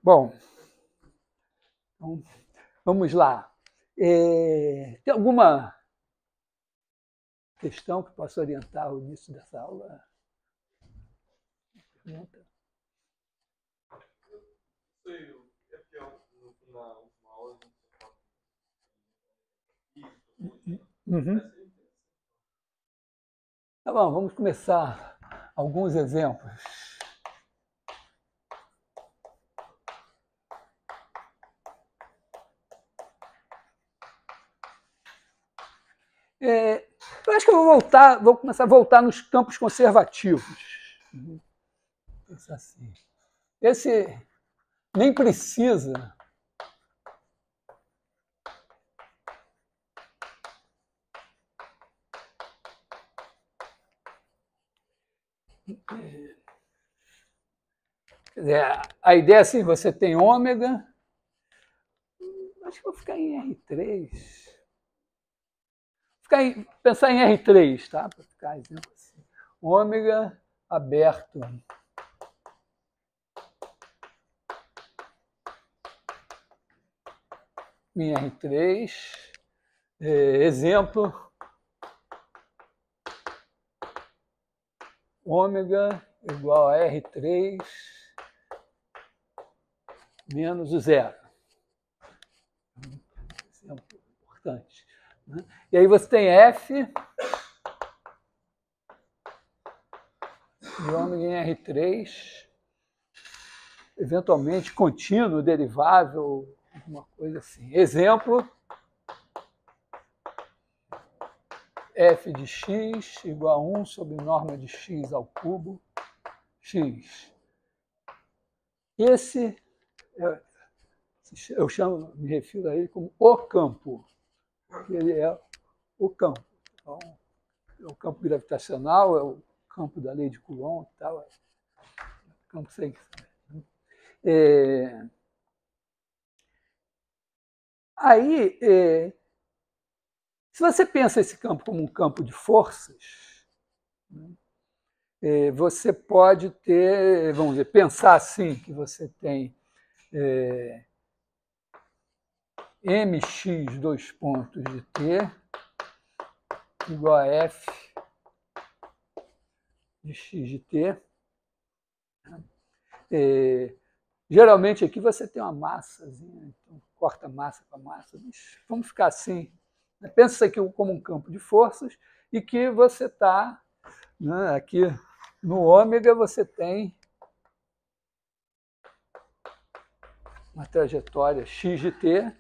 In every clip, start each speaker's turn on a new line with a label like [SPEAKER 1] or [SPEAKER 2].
[SPEAKER 1] Bom, então, vamos lá. Tem alguma questão que possa orientar o início dessa aula? Pergunta? Uhum. Tá bom, vamos começar alguns exemplos. Eu acho que eu vou começar a voltar nos campos conservativos. Pensar assim. Esse nem precisa a ideia é assim, você tem ômega, acho que vou ficar em R3. Pensar em R3, tá? Para ficar exemplo assim. Ômega aberto em R3. Exemplo, ômega igual a R3 menos o zero. Exemplo importante. Né? E aí você tem F de ômega em R3, eventualmente contínuo, derivável, alguma coisa assim. Exemplo, f de x igual a 1 sobre norma de x ao cubo, x. Esse, eu me refiro a ele como o campo, porque ele é o campo. Então, é o campo gravitacional, é o campo da lei de Coulomb e tal, é o campo sem. Aí, se você pensa esse campo como um campo de forças, você pode ter, vamos dizer, pensar assim, que você tem mx dois pontos de t igual a f de x de t. Geralmente aqui você tem uma massazinha, então corta massa com massa, mas vamos ficar assim. Pensa isso aqui como um campo de forças e que você está, né, aqui no ômega você tem uma trajetória x de t,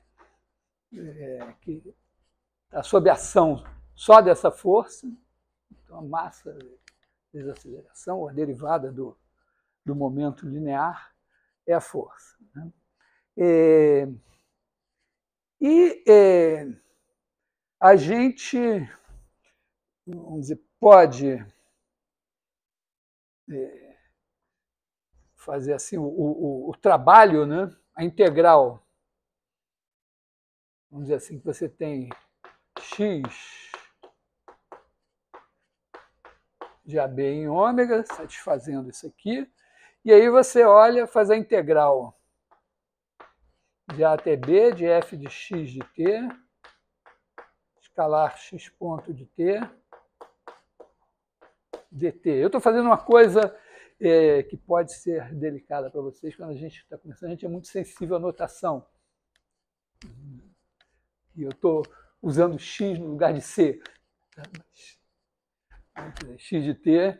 [SPEAKER 1] que está sob ação só dessa força, então a massa, desaceleração, a derivada do momento linear, é a força. Né? A gente, vamos dizer, pode fazer assim o trabalho, né? A integral, vamos dizer assim, que você tem x de AB em ômega, satisfazendo isso aqui, e aí você olha, faz a integral de A até B, de f de x de t, escalar x ponto de t, dt. Eu estou fazendo uma coisa que pode ser delicada para vocês, quando a gente está começando, a gente é muito sensível à notação. E eu estou usando x no lugar de c. X de t,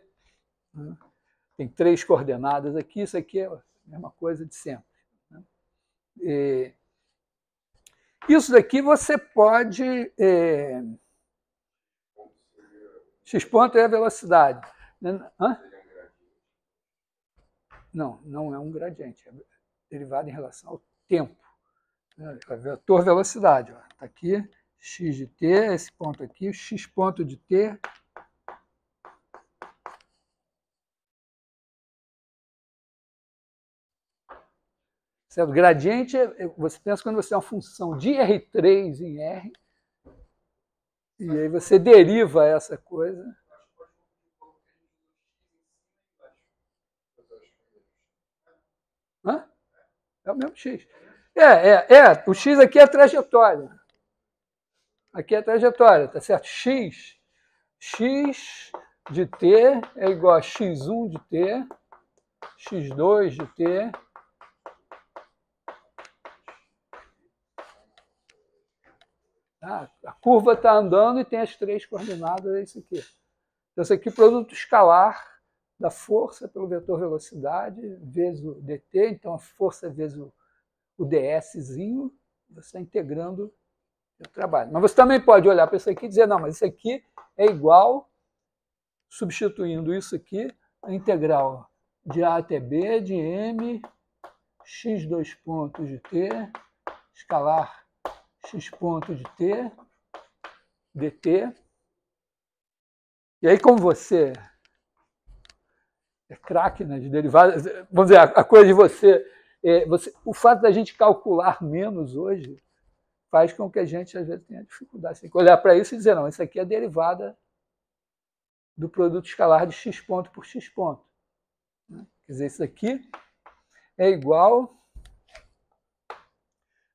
[SPEAKER 1] né? Tem 3 coordenadas aqui, isso aqui é a mesma coisa de sempre. Né? Isso daqui você pode... x ponto é a velocidade. Hã? Não, não é um gradiente, é derivado em relação ao tempo. A vetor velocidade. Está aqui, x de t, esse ponto aqui, x ponto de t. Certo? Gradiente, você pensa quando você tem uma função de R3 em R, e aí você deriva essa coisa. Hã? É o mesmo X. O X aqui é a trajetória. Aqui é a trajetória, tá certo? X de t é igual a x1 de t, x2 de t, tá? A curva está andando e tem as 3 coordenadas, é isso aqui. Então, isso aqui é produto escalar da força pelo vetor velocidade vezes o dt, então a força vezes o dszinho, você está integrando o trabalho. Mas você também pode olhar para isso aqui e dizer, não, mas isso aqui é igual, substituindo isso aqui, a integral de a até b de m, x2 pontos de t, escalar x pontos de t, dt. E aí, como você é craque, né, de derivadas, vamos dizer, a coisa de o fato da gente calcular menos hoje faz com que a gente, às vezes, tenha dificuldade. Você tem que olhar para isso e dizer, não, isso aqui é a derivada do produto escalar de x ponto por x ponto. Quer dizer, isso aqui é igual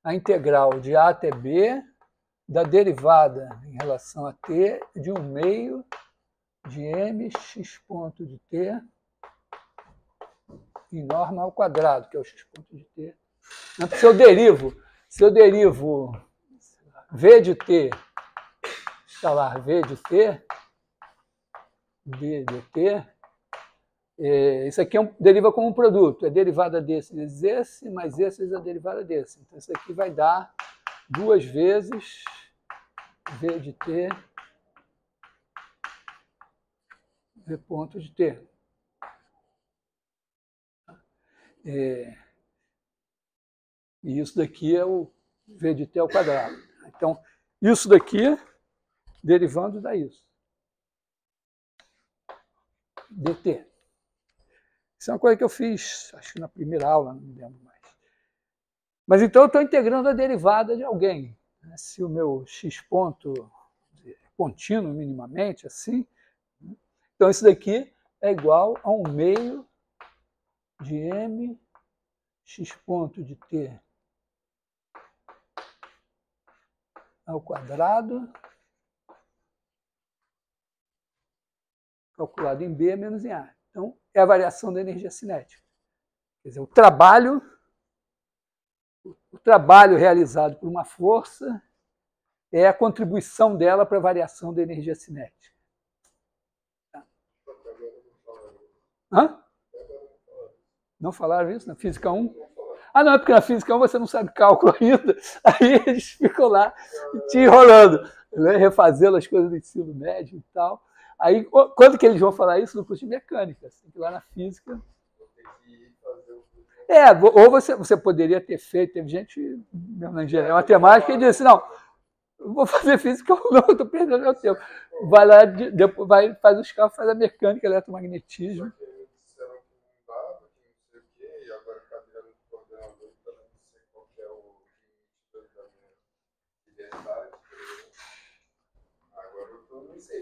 [SPEAKER 1] à integral de a até b da derivada em relação a t de 1 meio de m x ponto de t em norma ao quadrado, que é o x ponto de t. Se eu derivo v de t, escalar v de t, d de t, isso aqui deriva como um produto. É derivada desse vezes esse, mais esse vezes a derivada desse. Então, isso aqui vai dar 2 vezes v de t, v ponto de t. E isso daqui é o v de t ao quadrado. Então, isso daqui, derivando, dá isso. dt. Isso é uma coisa que eu fiz, acho que na primeira aula, não me lembro mais. Mas então eu estou integrando a derivada de alguém. Se o meu x ponto é contínuo minimamente, assim, então isso daqui é igual a 1 meio de m x ponto de t ao quadrado, calculado em B menos em A. Então, é a variação da energia cinética. Quer dizer, o trabalho realizado por uma força é a contribuição dela para a variação da energia cinética. Hã? Não falaram isso na Física 1? Ah, não, é porque na Física 1 você não sabe cálculo ainda. Aí eles ficam lá te enrolando, né? Refazendo as coisas do ensino médio e tal. Aí, quando que eles vão falar isso? No curso de mecânica. Assim, que lá na Física... ou você poderia ter feito, teve gente mesmo na engenharia matemática que disse, não, eu vou fazer física ou não, eu estou perdendo meu tempo. Vai lá, depois faz os carros, faz a mecânica, eletromagnetismo.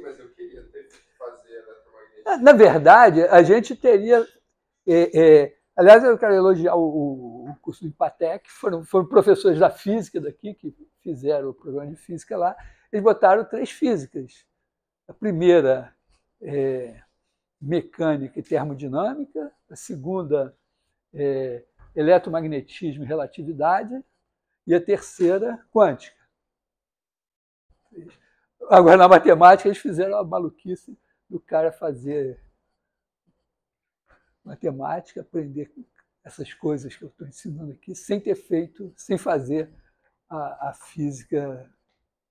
[SPEAKER 2] Mas eu queria ter que fazer
[SPEAKER 1] eletromagnetismo. Na verdade, a gente teria... aliás, eu quero elogiar o curso do IPATEC, foram professores da física daqui, que fizeram o programa de física lá, eles botaram 3 físicas. A primeira, mecânica e termodinâmica, a segunda, eletromagnetismo e relatividade, e a terceira, quântica. Agora, na matemática, eles fizeram a maluquice do cara fazer matemática, aprender essas coisas que eu estou ensinando aqui, sem ter feito, sem fazer a física,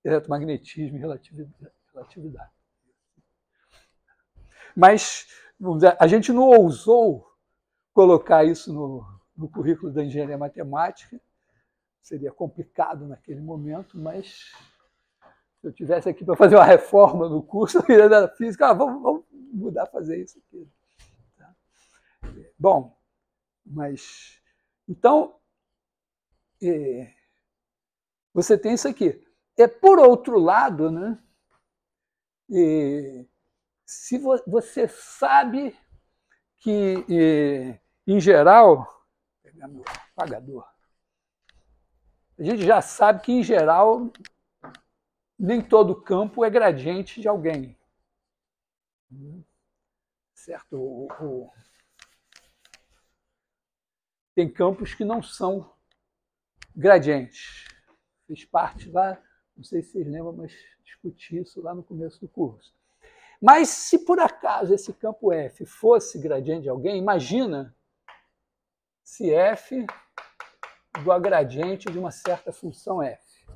[SPEAKER 1] eletromagnetismo e relatividade. Mas vamos dizer, a gente não ousou colocar isso no currículo da engenharia matemática, seria complicado naquele momento, mas se eu tivesse aqui para fazer uma reforma no curso da física, vamos mudar, fazer isso aqui. Tá? Bom, mas então você tem isso aqui. Por outro lado, né, se você sabe que, em geral, vou pegar meu apagador, a gente já sabe que, em geral, nem todo campo é gradiente de alguém. Certo? Tem campos que não são gradientes. Fiz parte lá, não sei se vocês lembram, mas discuti isso lá no começo do curso. Mas se por acaso esse campo F fosse gradiente de alguém, imagina se F igual a gradiente de uma certa função F.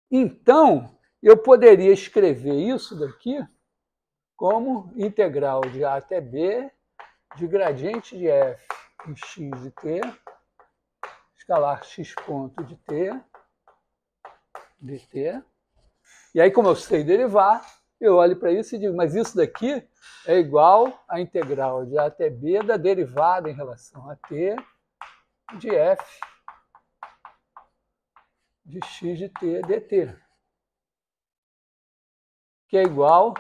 [SPEAKER 1] Então, eu poderia escrever isso daqui como integral de A até B de gradiente de F em x de t, escalar x ponto de t, dt. E aí, como eu sei derivar, eu olho para isso e digo, mas isso daqui é igual à integral de A até B da derivada em relação a t de F de x de t dt, que é igual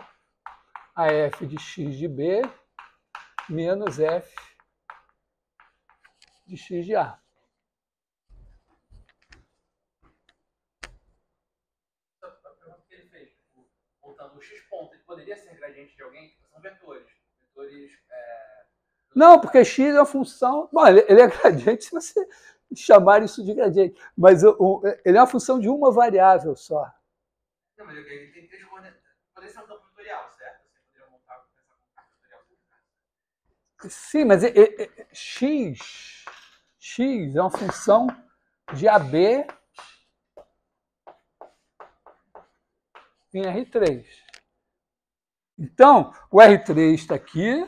[SPEAKER 1] a f de x de b menos f de x de a.
[SPEAKER 3] A pergunta que ele fez, voltando o x ponto, ele poderia ser gradiente de alguém? São vetores.
[SPEAKER 1] Não, porque x é uma função... Bom, ele é gradiente se você chamar isso de gradiente, mas ele é uma função de uma variável só.
[SPEAKER 3] Não, mas ele tem três coordenadas. Poderia ser um campo vetorial, certo? Você poderia montar com essa campo vetorial.
[SPEAKER 1] Sim, mas x é uma função de AB em R3. Então, o R3 está aqui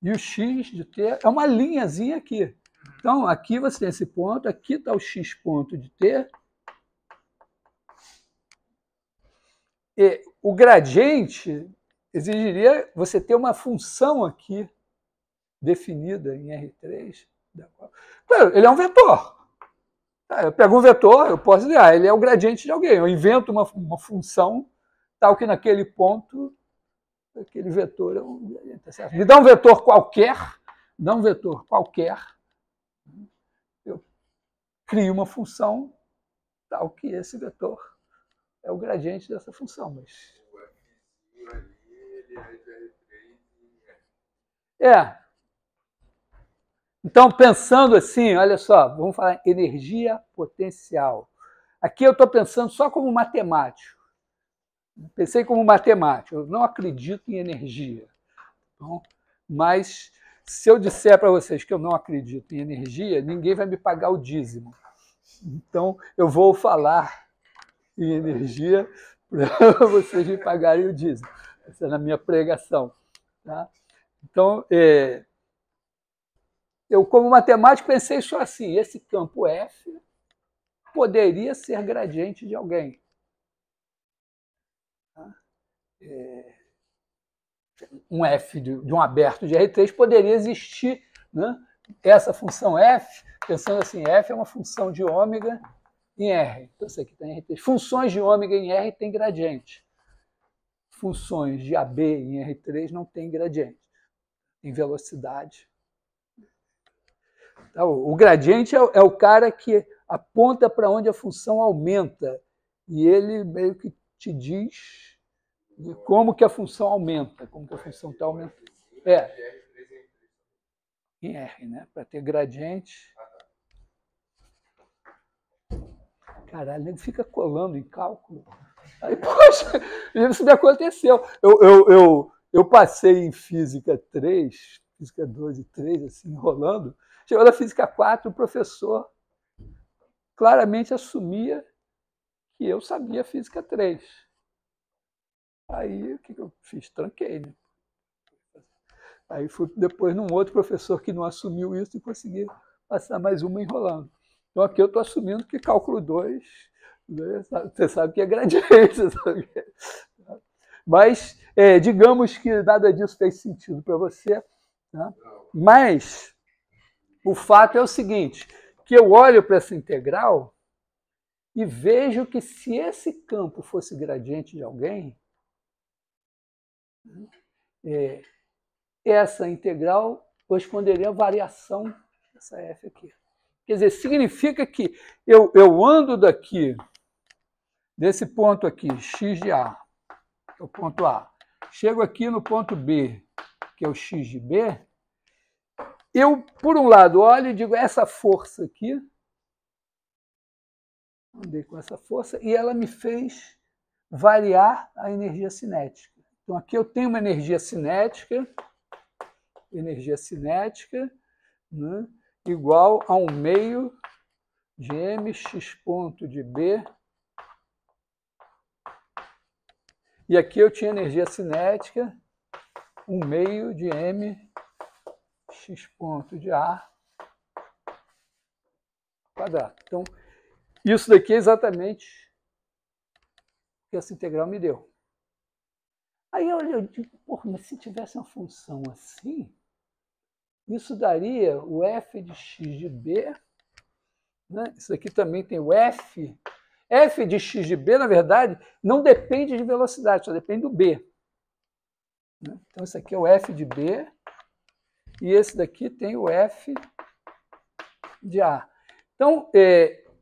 [SPEAKER 1] e o x de t é uma linhazinha aqui. Então, aqui você tem esse ponto, aqui está o x ponto de t. E o gradiente exigiria você ter uma função aqui definida em R3. Claro, ele é um vetor. Eu pego um vetor, eu posso dizer, ele é o gradiente de alguém. Eu invento uma função tal que naquele ponto, aquele vetor é um gradiente. Tá certo? Me dá um vetor qualquer, eu crio uma função tal que esse vetor é o gradiente dessa função. Mas...
[SPEAKER 2] O F ali, ele é de R3 e
[SPEAKER 1] É. Então, pensando assim, olha só, vamos falar em energia potencial. Aqui eu estou pensando só como matemático. Pensei como matemático, eu não acredito em energia. Então, mas se eu disser para vocês que eu não acredito em energia, ninguém vai me pagar o dízimo. Então, eu vou falar em energia para vocês me pagarem o dízimo. Essa é na minha pregação. Tá? Então, eu, como matemático, pensei só assim, esse campo F poderia ser gradiente de alguém. Um F de um aberto de R3 poderia existir, né? Essa função F, pensando assim, F é uma função de ômega em R. Então, isso aqui tem R3. Funções de ômega em R tem gradiente. Funções de AB em R3 não tem gradiente. Em velocidade. Então, o gradiente é o cara que aponta para onde a função aumenta. E ele meio que te diz como que a função aumenta, como que a função está aumentando. Em R, né? Para ter gradiente. Caralho, ele fica colando em cálculo. Aí, poxa, isso me aconteceu. Eu passei em Física 3, Física 2 e 3, assim, enrolando. Chegou na Física 4, o professor claramente assumia que eu sabia Física 3. Aí, o que eu fiz? Tranquei, né? Aí fui depois num outro professor que não assumiu isso e consegui passar mais uma enrolando. Então aqui eu estou assumindo que cálculo 2, né, você sabe que é gradiente. Sabe? Mas digamos que nada disso fez sentido para você. Tá? Mas o fato é o seguinte, que eu olho para essa integral e vejo que se esse campo fosse gradiente de alguém, essa integral corresponderia à variação dessa f aqui. Quer dizer, significa que eu ando daqui, desse ponto aqui, x de A, que é o ponto A, chego aqui no ponto B, que é o x de B, eu, por um lado, olho e digo, essa força aqui, andei com essa força, e ela me fez variar a energia cinética. Então, aqui eu tenho uma energia cinética, né, igual a 1 meio de mx ponto de B. E aqui eu tinha energia cinética, 1 meio de mx ponto de A quadrado. Então, isso daqui é exatamente o que essa integral me deu. Aí eu digo, porra, mas se tivesse uma função assim, isso daria o f de x de b, né? Isso aqui também tem o f. F de x de b, na verdade, não depende de velocidade, só depende do b. Né? Então, isso aqui é o f de b, e esse daqui tem o f de a. Então,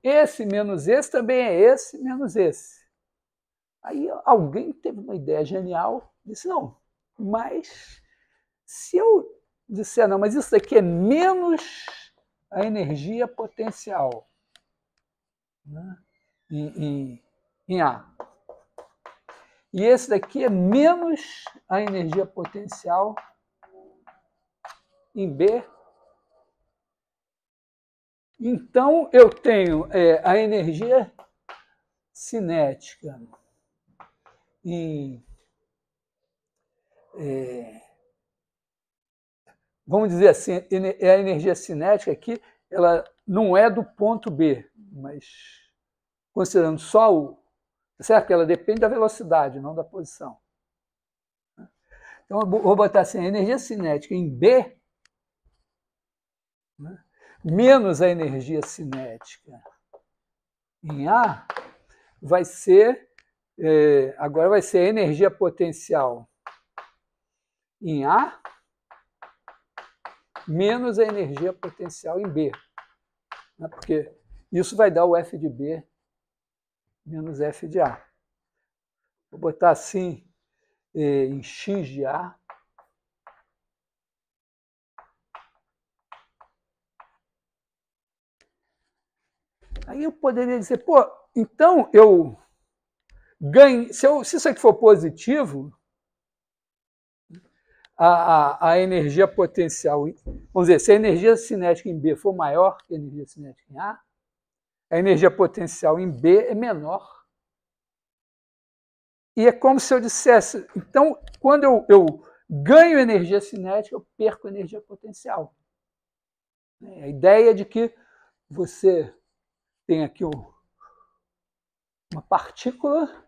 [SPEAKER 1] esse menos esse também é esse menos esse. Aí alguém teve uma ideia genial, disse, não, mas se eu disser, não, mas isso daqui é menos a energia potencial, né, em A. E esse daqui é menos a energia potencial em B. Então, eu tenho a energia cinética vamos dizer assim, a energia cinética aqui, ela não é do ponto B, mas considerando só o... Certo? Que ela depende da velocidade, não da posição. Então, eu vou botar assim, a energia cinética em B, né, menos a energia cinética em A, vai ser... agora vai ser a energia potencial em A menos a energia potencial em B. Né? Porque isso vai dar o F de B menos F de A. Vou botar assim em X de A. Aí eu poderia dizer, pô, então eu ganho, se isso aqui for positivo, a energia potencial, vamos dizer, se a energia cinética em B for maior que a energia cinética em A energia potencial em B é menor. E é como se eu dissesse, então, quando eu ganho energia cinética, eu perco energia potencial. A ideia de que você tem aqui uma partícula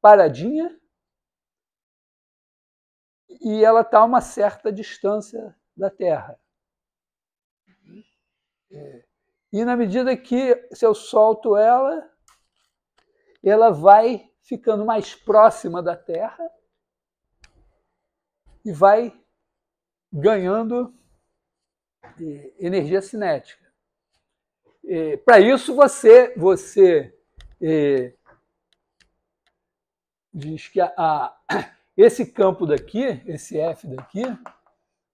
[SPEAKER 1] paradinha, e ela está a uma certa distância da Terra. E na medida que, se eu solto ela, ela vai ficando mais próxima da Terra e vai ganhando energia cinética. Para isso, você diz que esse campo daqui, esse F daqui,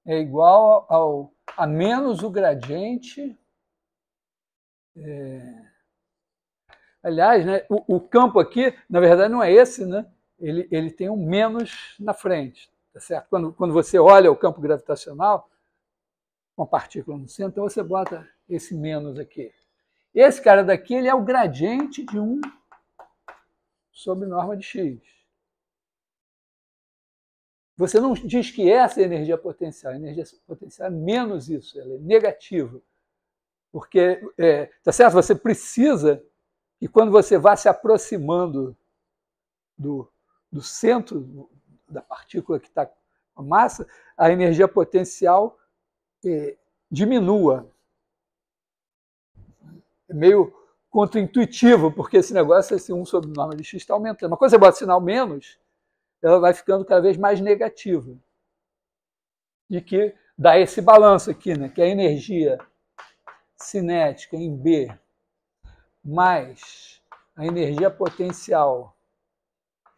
[SPEAKER 1] é igual a menos o gradiente. Aliás, né, o campo aqui, na verdade, não é esse, né? Ele tem um menos na frente. Tá certo? Quando você olha o campo gravitacional, uma partícula no centro, então você bota esse menos aqui. Esse cara daqui, ele é o gradiente de 1 sobre norma de x. Você não diz que essa é a energia potencial. A energia potencial é menos isso, ela é negativa. Porque, tá certo? Você precisa que quando você vá se aproximando do centro da partícula que está com a massa, a energia potencial diminua. É meio contraintuitivo, porque esse negócio, esse 1 sobre norma de x está aumentando. Mas quando você bota sinal menos, ela vai ficando cada vez mais negativa. E que dá esse balanço aqui, né? Que a energia cinética em B mais a energia potencial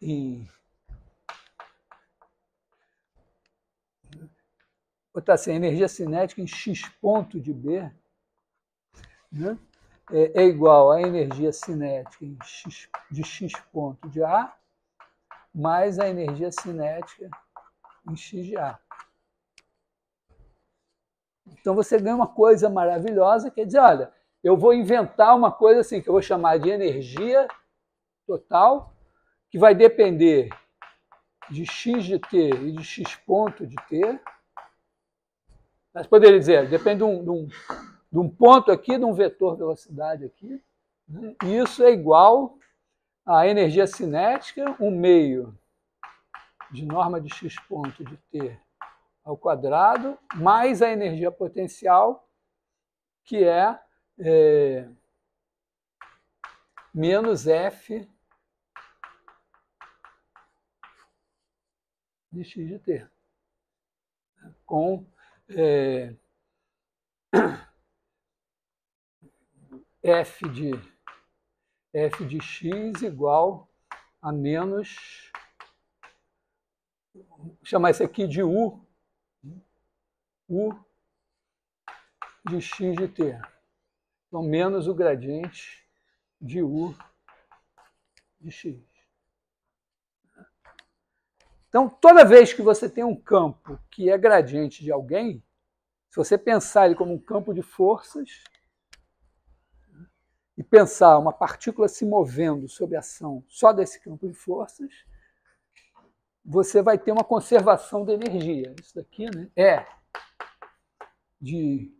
[SPEAKER 1] em... botar assim, a energia cinética em x ponto de B, né? É igual à energia cinética em x, de x ponto de A mais a energia cinética em x de A. Então você ganha uma coisa maravilhosa, quer dizer, olha, eu vou inventar uma coisa assim, que eu vou chamar de energia total, que vai depender de x de t e de x ponto de t. Mas poderia dizer, depende de um ponto aqui, de um vetor velocidade aqui. Né? E isso é igual à energia cinética, 1 meio de norma de x ponto de t ao quadrado, mais a energia potencial, que é menos F de x de t, com F de x igual a menos, vou chamar isso aqui de U de x de t. Então, menos o gradiente de U de x. Então, toda vez que você tem um campo que é gradiente de alguém, se você pensar ele como um campo de forças e pensar uma partícula se movendo sob ação só desse campo de forças, você vai ter uma conservação da energia. Isso daqui, né, é de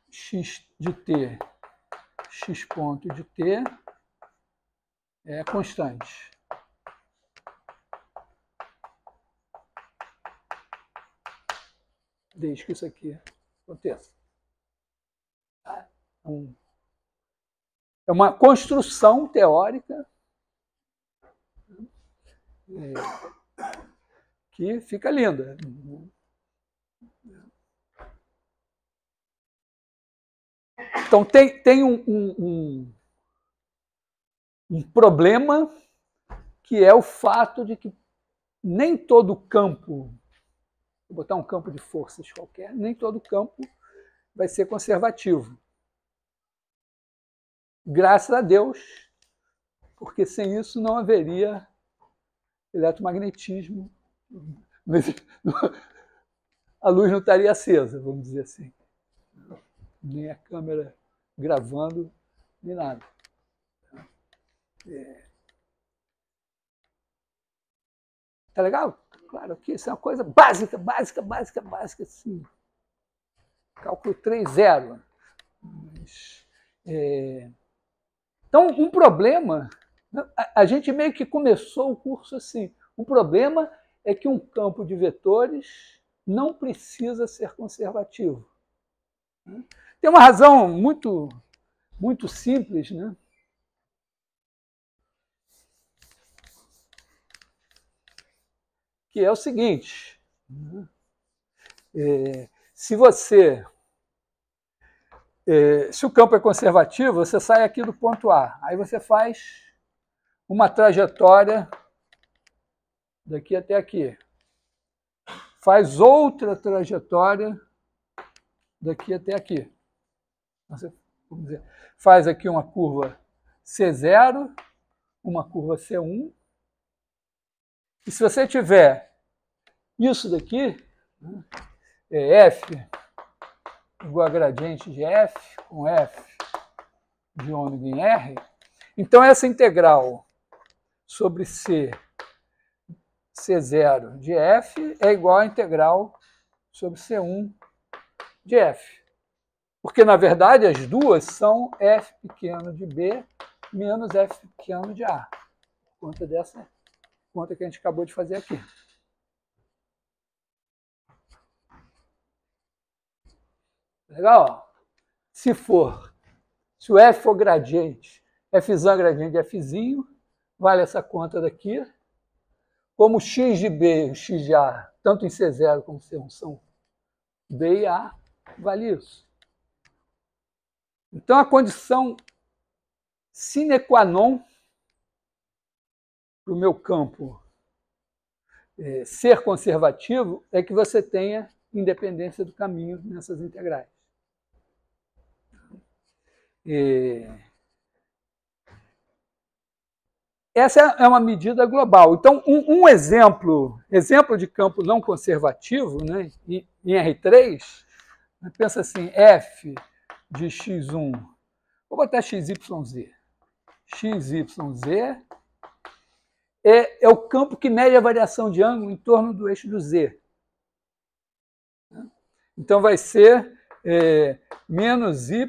[SPEAKER 1] x de t, x ponto de t, é constante. Desde que isso aqui aconteça. É uma construção teórica que fica linda. Então, tem um problema, que é o fato de que nem todo campo, vou botar um campo de forças qualquer, nem todo campo vai ser conservativo. Graças a Deus, porque sem isso não haveria eletromagnetismo. A luz não estaria acesa, vamos dizer assim. Nem a câmera gravando, nem nada. Tá legal? Claro que isso é uma coisa básica, assim. Cálculo 3.0. Então, um problema, a gente meio que começou o curso assim, o problema é que um campo de vetores não precisa ser conservativo. Tem uma razão muito, muito simples, né? Que é o seguinte, se o campo é conservativo, você sai aqui do ponto A, aí você faz uma trajetória daqui até aqui, faz outra trajetória daqui até aqui. Você, vamos dizer, faz aqui uma curva C0, uma curva C1, e se você tiver isso daqui, F igual a gradiente de F, com F de ômega em R, então essa integral sobre C0 de F é igual à integral sobre C1 de F. Porque, na verdade, as duas são F pequeno de B menos F pequeno de A. Por conta dessa conta que a gente acabou de fazer aqui. Legal? Se o F for gradiente, Fzão é gradiente de Fzinho, vale essa conta daqui. Como o x de B e o x de A, tanto em C0 como C1 são B e A, vale isso. Então, a condição sine qua non para o meu campo ser conservativo é que você tenha independência do caminho nessas integrais. Essa é uma medida global. Então, um exemplo de campo não conservativo, né, em R3, pensa assim, F de x1, vou botar xyz. XYZ é o campo que mede a variação de ângulo em torno do eixo do Z. Então, vai ser menos y,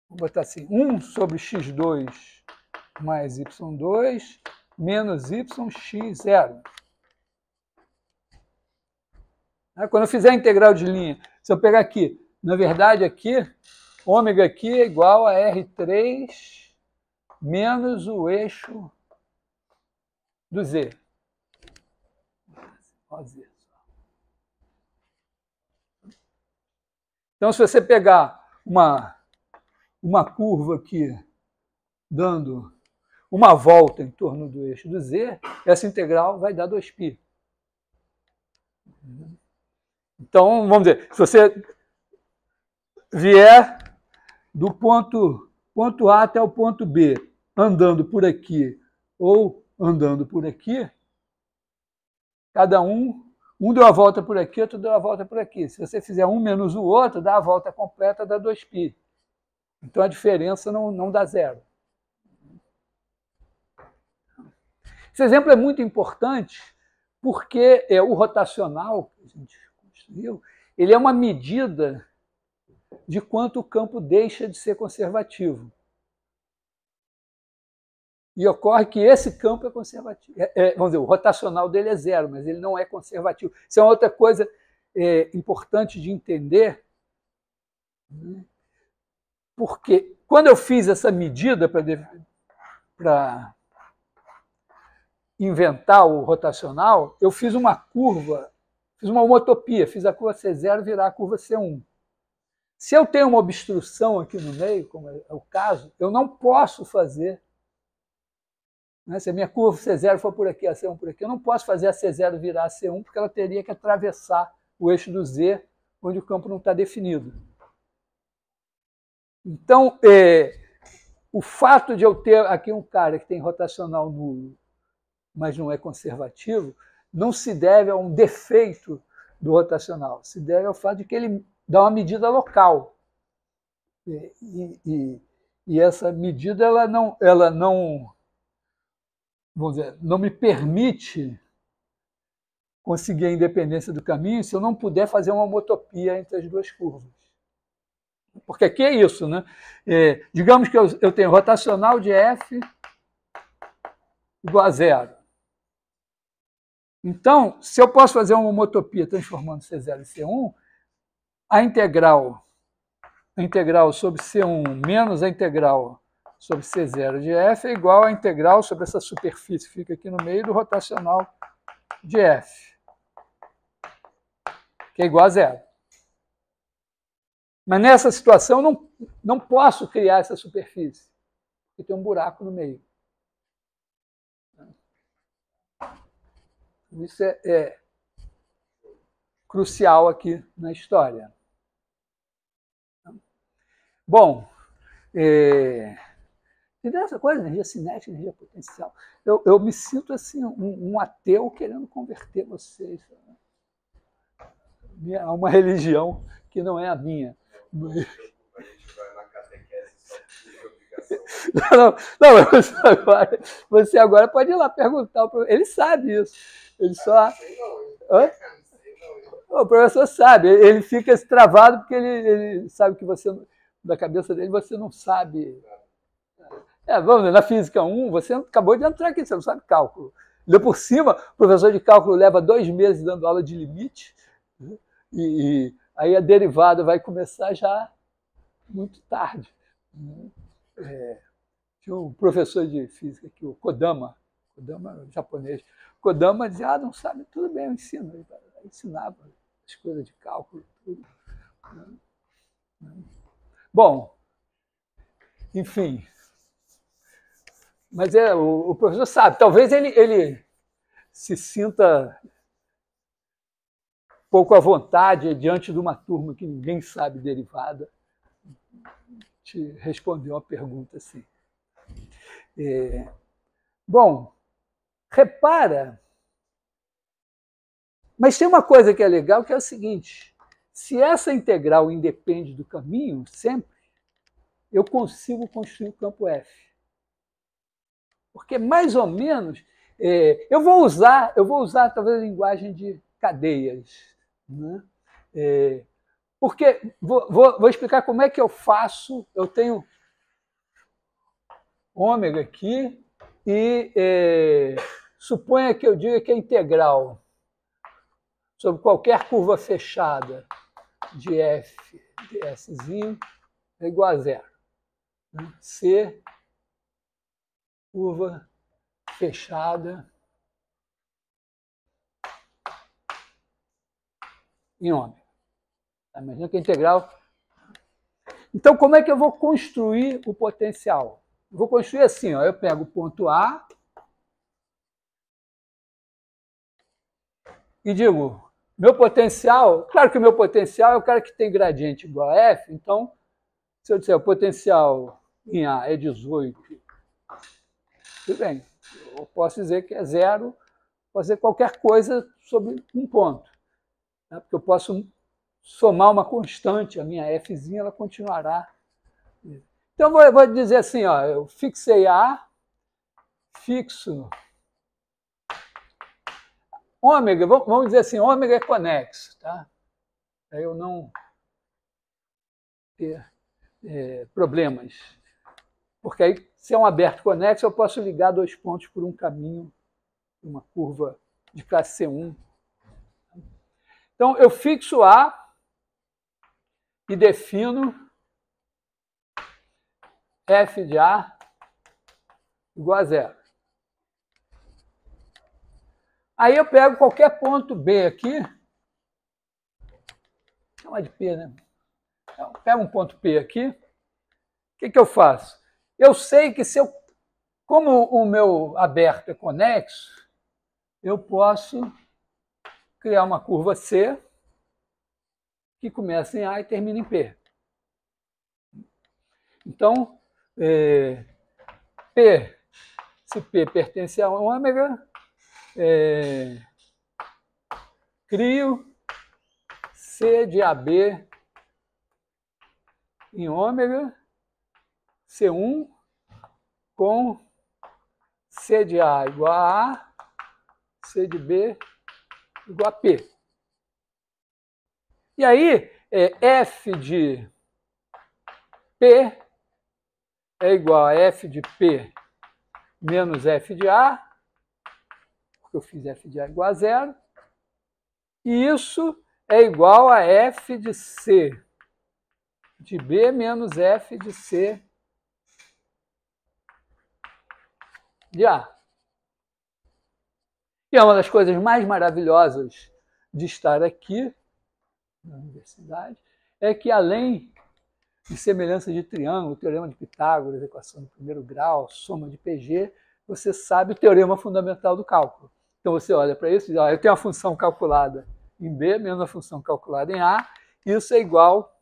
[SPEAKER 1] vou botar assim, 1 sobre x2 mais y2 menos yx0. Quando eu fizer a integral de linha, se eu pegar aqui, na verdade aqui, ômega aqui é igual a R3 menos o eixo do Z. Então, se você pegar uma curva aqui, dando uma volta em torno do eixo do Z, essa integral vai dar 2π. Então, vamos dizer, se você vier do ponto A até o ponto B, andando por aqui ou andando por aqui, cada um deu a volta por aqui, outro deu a volta por aqui. Se você fizer um menos o outro, dá a volta completa, dá 2π. Então, a diferença não dá zero. Esse exemplo é muito importante porque o rotacional que a gente construiu, ele é uma medida de quanto o campo deixa de ser conservativo. E ocorre que esse campo é conservativo. Vamos dizer, o rotacional dele é zero, mas ele não é conservativo. Isso é uma outra coisa importante de entender, né? Porque quando eu fiz essa medida para inventar o rotacional, eu fiz uma curva, fiz uma homotopia, fiz a curva C0 virar a curva C1. Se eu tenho uma obstrução aqui no meio, como é o caso, eu não posso fazer, né, se a minha curva C0 for por aqui, a C1 por aqui, eu não posso fazer a C0 virar a C1, porque ela teria que atravessar o eixo do Z, onde o campo não está definido. Então, o fato de eu ter aqui um cara que tem rotacional nulo, mas não é conservativo, não se deve a um defeito do rotacional, se deve ao fato de que ele dá uma medida local. E essa medida ela não, vamos dizer, não me permite conseguir a independência do caminho se eu não puder fazer uma homotopia entre as duas curvas. Porque aqui é isso, né? Digamos que eu tenho rotacional de F igual a zero. Então, se eu posso fazer uma homotopia transformando C0 em C1, a integral sobre C1 menos a integral sobre C0 de F é igual à integral sobre essa superfície que fica aqui no meio do rotacional de F, que é igual a zero. Mas nessa situação eu não posso criar essa superfície, porque tem um buraco no meio. Isso é crucial aqui na história. Bom, entendeu essa coisa? Energia cinética, energia potencial. Eu me sinto assim, um ateu querendo converter vocês a uma religião que não é a minha. Você agora pode ir lá perguntar. Ele sabe isso. Ele só. O professor sabe. Ele fica travado porque ele sabe que você, da cabeça dele, você não sabe. Vamos ver, na Física 1, você acabou de entrar aqui, você não sabe cálculo. E por cima, o professor de cálculo leva 2 meses dando aula de limite. E aí a derivada vai começar já muito tarde. Tinha um professor de física aqui, o Kodama japonês. Kodama dizia, não sabe, tudo bem, eu ensino. Ele ensinava as coisas de cálculo, tudo. Bom, enfim. Mas o professor sabe, talvez ele se sinta pouco à vontade diante de uma turma que ninguém sabe derivada, te responder uma pergunta assim. Bom, repara, mas tem uma coisa que é legal, que é o seguinte, se essa integral independe do caminho, sempre, eu consigo construir o campo F. Porque, mais ou menos, eu vou usar talvez a linguagem de cadeias. Né? Porque, vou explicar como é que eu faço, eu tenho ômega aqui, e suponha que eu diga que a integral sobre qualquer curva fechada de f de Szinho é igual a zero. Né? C, curva fechada em ômega. Imagina que a integral... Então, como é que eu vou construir o potencial? Eu vou construir assim, ó, eu pego o ponto A e digo, meu potencial, claro que o meu potencial é o cara que tem gradiente igual a F, então, se eu disser o potencial em A é 18, tudo bem, eu posso dizer que é zero, posso dizer qualquer coisa sobre um ponto, né? Porque eu posso somar uma constante, a minha Fzinha, ela continuará. Então, eu vou dizer assim, ó, eu fixei A, fixo ômega, vamos dizer assim, ômega é conexo, tá? Para eu não ter problemas. Porque aí, se é um aberto conexo, eu posso ligar dois pontos por um caminho, uma curva de classe C1. Então, eu fixo A e defino f de A igual a zero. Aí eu pego qualquer ponto B aqui, chama de P, né? Então, pego um ponto P aqui, o que eu faço? Eu sei que como o meu aberto é conexo, eu posso criar uma curva C que começa em A e termina em P. Então, P, se P pertence a ômega, crio C de AB em ômega, C1 com C de A igual a A, C de B igual a P. E aí, F de P é igual a F de P menos F de A, porque eu fiz F de A igual a zero, e isso é igual a F de C de B menos F de C de A. E é uma das coisas mais maravilhosas de estar aqui na universidade, é que além de semelhança de triângulo, teorema de Pitágoras, equação de primeiro grau, soma de PG, você sabe o teorema fundamental do cálculo. Então você olha para isso e diz, eu tenho uma função calculada em B menos a função calculada em A, isso é igual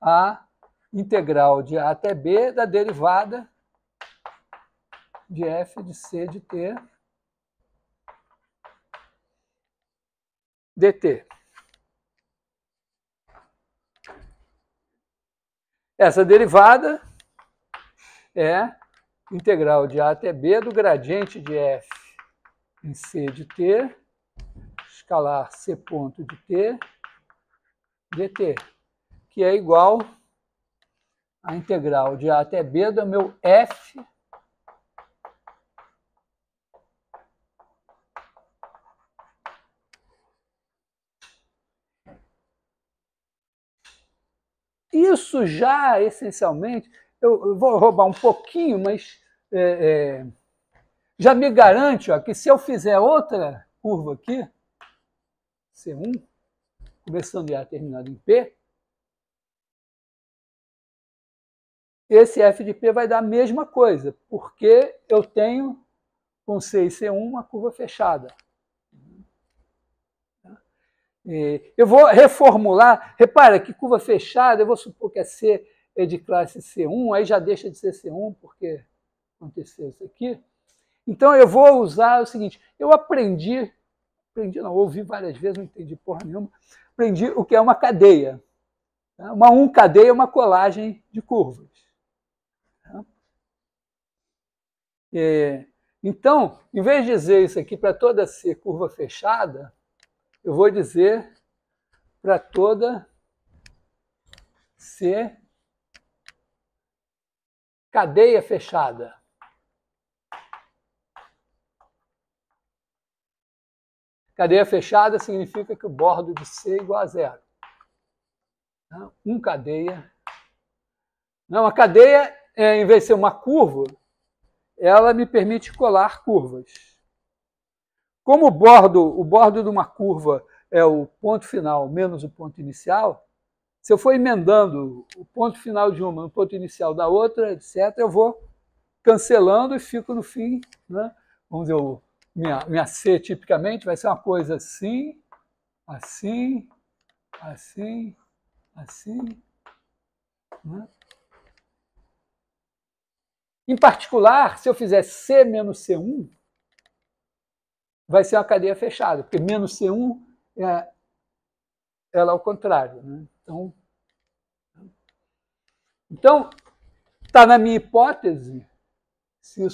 [SPEAKER 1] a integral de A até B da derivada de F de C de T dt. Essa derivada é integral de A até B do gradiente de F em C de T, escalar C ponto de T, dt, que é igual a integral de A até B do meu F isso já, essencialmente, eu vou roubar um pouquinho, mas já me garante ó, que se eu fizer outra curva aqui, C1, começando em A, terminando em P, esse f de P vai dar a mesma coisa, porque eu tenho com C e C1 uma curva fechada. Eu vou reformular, repara que curva fechada, eu vou supor que a C é de classe C1, aí já deixa de ser C1, porque aconteceu isso aqui. Então eu vou usar o seguinte, eu aprendi não, ouvi várias vezes, não entendi porra nenhuma, aprendi o que é uma cadeia. Uma cadeia é uma colagem de curvas. Então, em vez de dizer isso aqui para toda C curva fechada, eu vou dizer para toda C cadeia fechada. Cadeia fechada significa que o bordo de C é igual a zero. Cadeia. Não, a cadeia, em vez de ser uma curva, ela me permite colar curvas. Como o bordo de uma curva é o ponto final menos o ponto inicial, se eu for emendando o ponto final de uma no ponto inicial da outra, etc., eu vou cancelando e fico no fim, né? Vamos dizer, minha C tipicamente vai ser uma coisa assim, assim, assim, assim. Né? Em particular, se eu fizer C menos C1, vai ser uma cadeia fechada, porque menos C1 ela é ao contrário. Né? Então, está na minha hipótese, se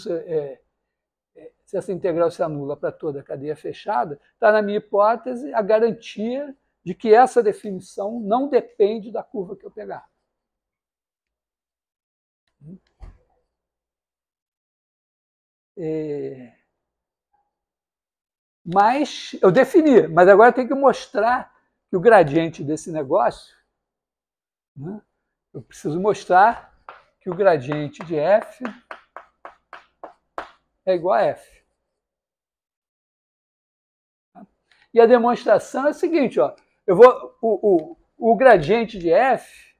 [SPEAKER 1] essa integral se anula para toda a cadeia fechada, está na minha hipótese a garantia de que essa definição não depende da curva que eu pegar. Mas eu defini, mas agora eu tenho que mostrar que o gradiente desse negócio, né, eu preciso mostrar que o gradiente de f é igual a f. E a demonstração é a seguinte, ó, eu vou, o gradiente de f,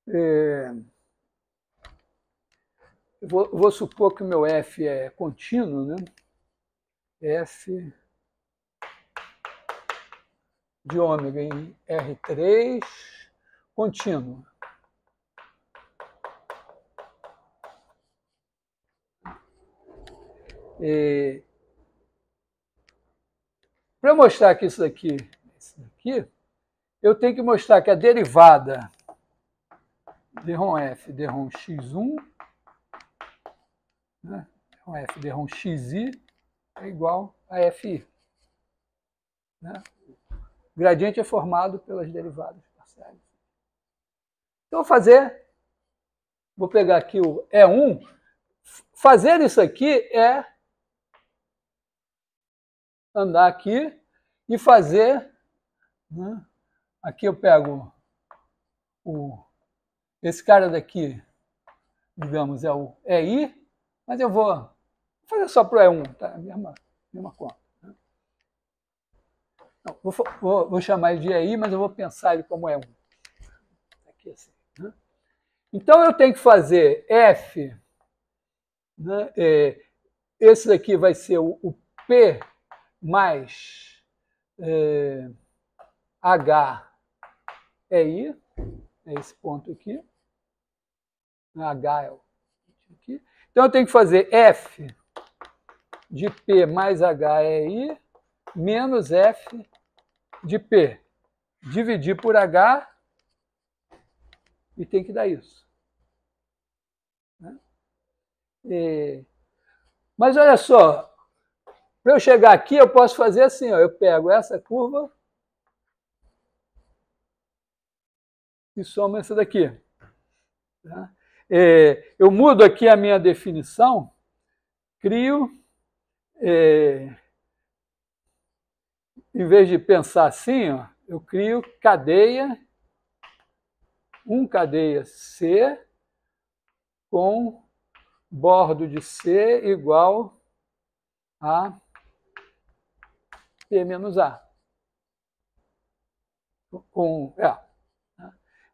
[SPEAKER 1] eu vou supor que o meu f é contínuo, né? F de ômega em R3 contínuo. Para eu mostrar que isso daqui, eu tenho que mostrar que a derivada de ρ f de ρ x1, né, ρ f de ρ xi é igual a fi. Né? O gradiente é formado pelas derivadas parciais. Então, vou pegar aqui o E1. Fazer isso aqui é andar aqui e fazer, né? Aqui eu pego esse cara daqui, digamos, é o EI, mas eu vou fazer só para o E1, tá? A mesma conta. Né? Não, vou chamar ele de EI, mas eu vou pensar ele como E1. Aqui assim. Né? Então eu tenho que fazer F, né? Esse daqui vai ser o P mais H EI, é esse ponto aqui. H é o aqui. Então eu tenho que fazer F de P mais H EI menos F de P. Dividir por H e tem que dar isso. Né? Mas olha só, para eu chegar aqui eu posso fazer assim, ó, eu pego essa curva e soma essa daqui. Tá? Eu mudo aqui a minha definição, crio, em vez de pensar assim, ó, eu crio cadeia 1 cadeia C com bordo de C igual a P menos A.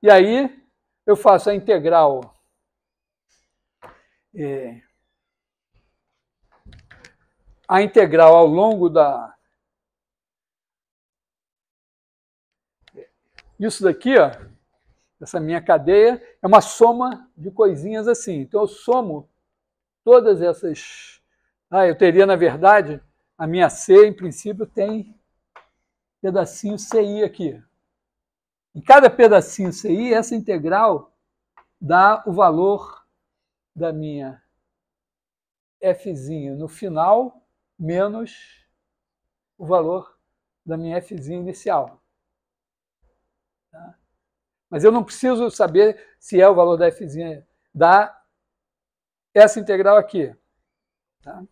[SPEAKER 1] E aí eu faço a integral ao longo da... Isso daqui, ó, essa minha cadeia, é uma soma de coisinhas assim. Então eu somo todas essas... eu teria, na verdade, a minha C, em princípio, tem pedacinho CI aqui. Em cada pedacinho CI, essa integral dá o valor da minha Fzinha no final menos o valor da minha Fzinha inicial. Tá? Mas eu não preciso saber se é o valor da Fzinha da essa integral aqui. Tá?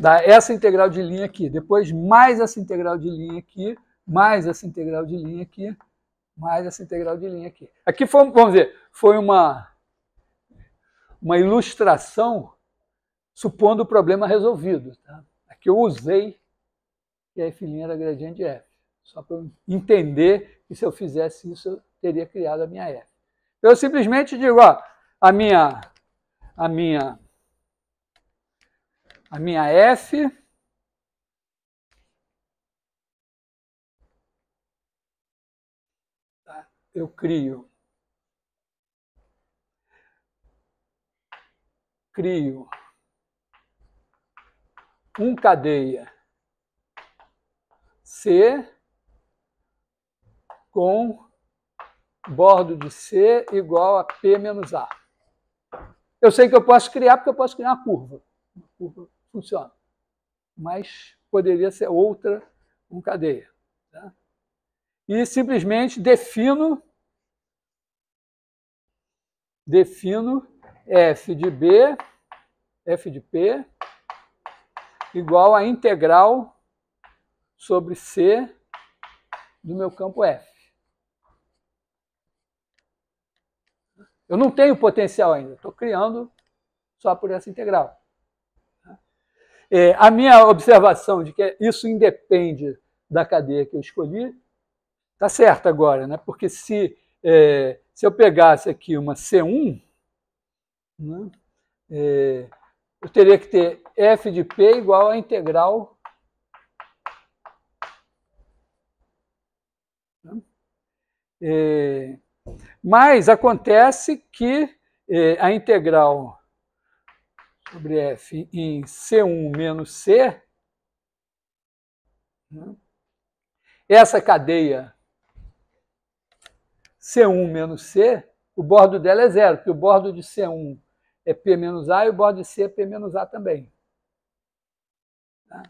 [SPEAKER 1] Dá essa integral de linha aqui, depois mais essa integral de linha aqui, mais essa integral de linha aqui, mais essa integral de linha aqui. Aqui foi, vamos dizer, foi uma ilustração supondo o problema resolvido. Tá? Aqui eu usei que a F' era gradiente de F, só para eu entender que se eu fizesse isso eu teria criado a minha F. Então eu simplesmente digo, ó, a minha F eu crio 1 cadeia C com bordo de C igual a P menos A. Eu sei que eu posso criar porque eu posso criar uma curva. Uma curva funciona. Mas poderia ser outra 1 cadeia. Tá? E simplesmente defino F de B, F de P, igual a integral sobre C do meu campo F. Eu não tenho potencial ainda, estou criando só por essa integral. A minha observação de que isso independe da cadeia que eu escolhi está certa agora, né? Porque se eu pegasse aqui uma C1, né, eu teria que ter F de P igual a integral mas acontece que a integral sobre F em C1 menos C, né, essa cadeia C1 menos C, o bordo dela é zero, porque o bordo de C1 é P menos A e o bordo de C é P menos A também. Tá?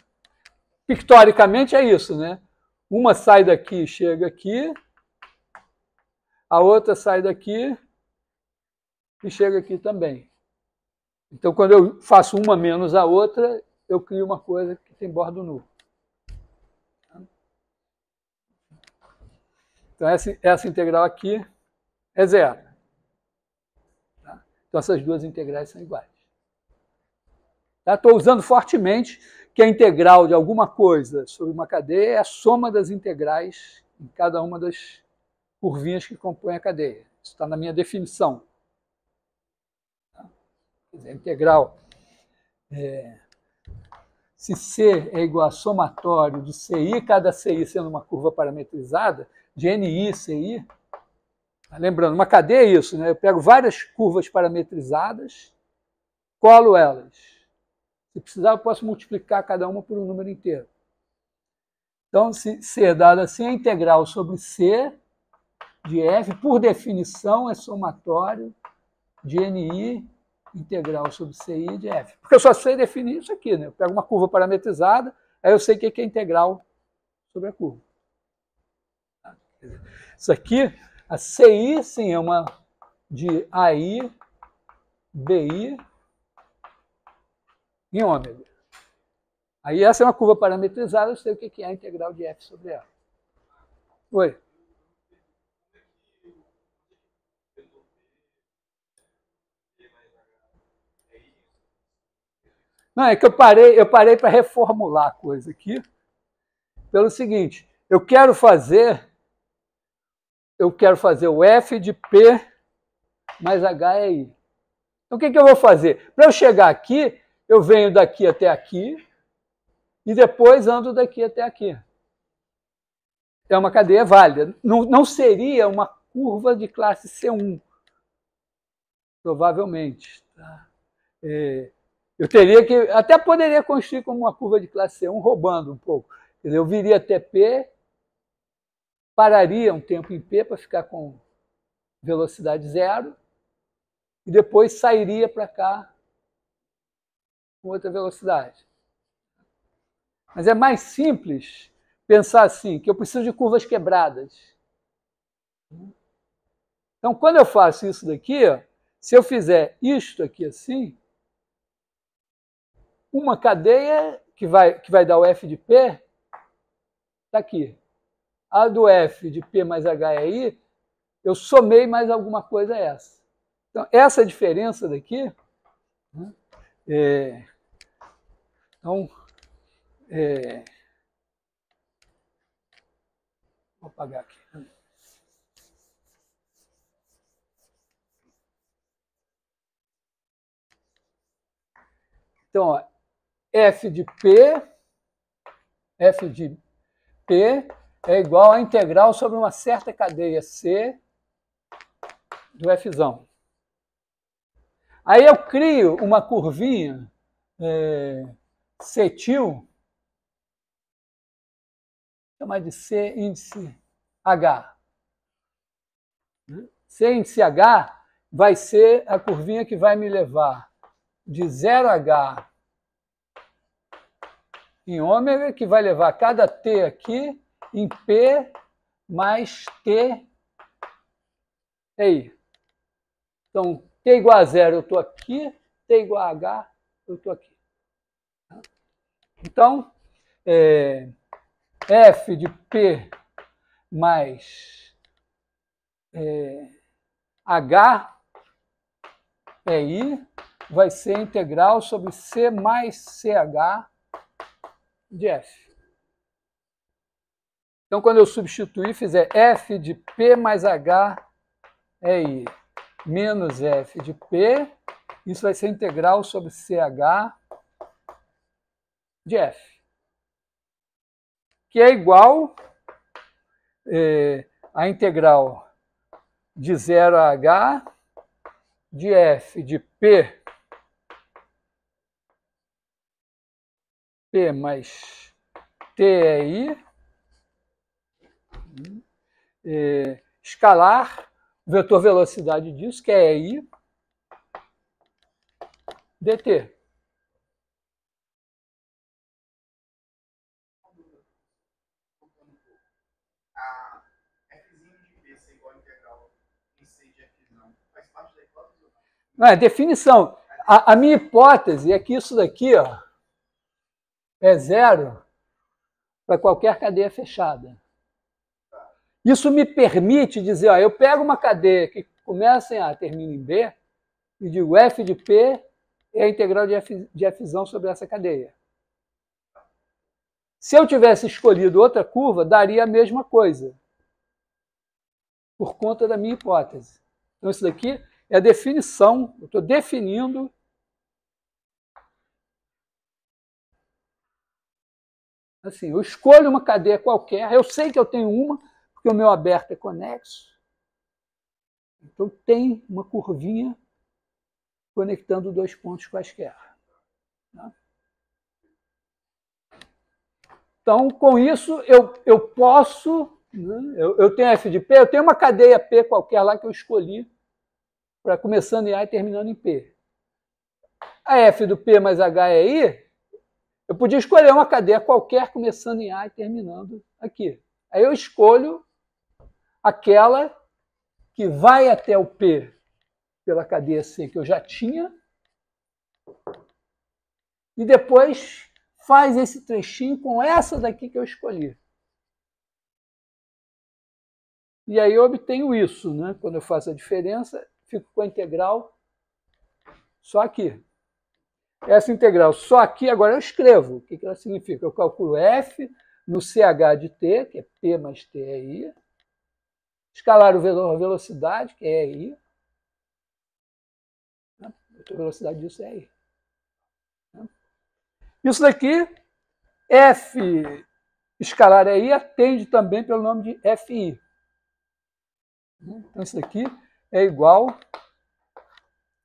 [SPEAKER 1] Pictoricamente é isso, né? Uma sai daqui e chega aqui, a outra sai daqui e chega aqui também. Então, quando eu faço uma menos a outra, eu crio uma coisa que tem bordo nulo. Então, essa integral aqui é zero. Tá? Então, essas duas integrais são iguais. Estou usando fortemente que a integral de alguma coisa sobre uma cadeia é a soma das integrais em cada uma das curvinhas que compõem a cadeia. Isso está na minha definição. Tá? Quer dizer, a integral, se C é igual a somatório de CI, cada CI sendo uma curva parametrizada, de NI, CI, lembrando, uma cadeia é isso, né? Eu pego várias curvas parametrizadas, colo elas. Se precisar, eu posso multiplicar cada uma por um número inteiro. Então, se C é dado assim, a integral sobre C de F, por definição, é somatório de NI integral sobre CI de F. Porque eu só sei definir isso aqui, né? Eu pego uma curva parametrizada, aí eu sei o que é integral sobre a curva. Isso aqui, a CI, sim, é uma de AI, BI em ômega. Aí essa é uma curva parametrizada, eu sei o que é a integral de f sobre ela. Oi? Não, é que eu parei para reformular a coisa aqui, pelo seguinte, eu quero fazer o f de p mais h é i. Então, o que eu vou fazer? Para eu chegar aqui, eu venho daqui até aqui e depois ando daqui até aqui. É uma cadeia válida. Não seria uma curva de classe C1, provavelmente. Tá? Eu teria que, até poderia construir como uma curva de classe C1, roubando um pouco. Eu viria até P, pararia um tempo em P para ficar com velocidade zero, e depois sairia para cá com outra velocidade. Mas é mais simples pensar assim, que eu preciso de curvas quebradas. Então, quando eu faço isso daqui, ó, se eu fizer isto aqui assim, uma cadeia que vai dar o f de p está aqui. A do f de p mais h é i, eu somei mais alguma coisa a essa. Então, essa diferença daqui, né, vou apagar aqui. Então, ó, f de p é igual a integral sobre uma certa cadeia C do fzão. Aí eu crio uma curvinha cetil, chamar de C índice H. C índice H vai ser a curvinha que vai me levar de 0h em ômega, que vai levar cada t aqui em P mais T é I. Então, T igual a 0 eu estou aqui, T igual a H eu estou aqui. Então, F de P mais H é I vai ser integral sobre C mais CH de F. Então, quando eu substituir, fizer F de P mais H é I menos F de P, isso vai ser integral sobre CH de F, que é igual a integral de 0 a H de F de P mais T é I, escalar, vetor velocidade disso, que é I, dt.
[SPEAKER 3] A Fzinho de P ser igual a integral em C de Fzão faz parte da hipótese ou não?
[SPEAKER 1] Não, é definição. A minha hipótese é que isso daqui, ó, é zero para qualquer cadeia fechada. Isso me permite dizer, ó, eu pego uma cadeia que começa em A, termina em B, e digo f de P é a integral de Fzão sobre essa cadeia. Se eu tivesse escolhido outra curva, daria a mesma coisa, por conta da minha hipótese. Então, isso daqui é a definição, eu estou definindo assim, eu escolho uma cadeia qualquer, eu sei que eu tenho uma, porque o meu aberto é conexo, então tem uma curvinha conectando dois pontos quaisquer. Tá? Então, com isso, eu posso, né, eu tenho f de P, eu tenho uma cadeia P qualquer lá que eu escolhi, para começando em A e terminando em P. A f do P mais H é I, eu podia escolher uma cadeia qualquer começando em A e terminando aqui. Aí eu escolho aquela que vai até o P pela cadeia C que eu já tinha e depois faz esse trechinho com essa daqui que eu escolhi. E aí eu obtenho isso, né? Quando eu faço a diferença, fico com a integral só aqui. Essa integral só aqui, agora eu escrevo. O que ela significa? Eu calculo f no ch de t, que é p mais t é i, escalar a velocidade, que é i, a velocidade disso é i. Isso daqui, f escalar é i, atende também pelo nome de fi. Então, isso daqui é igual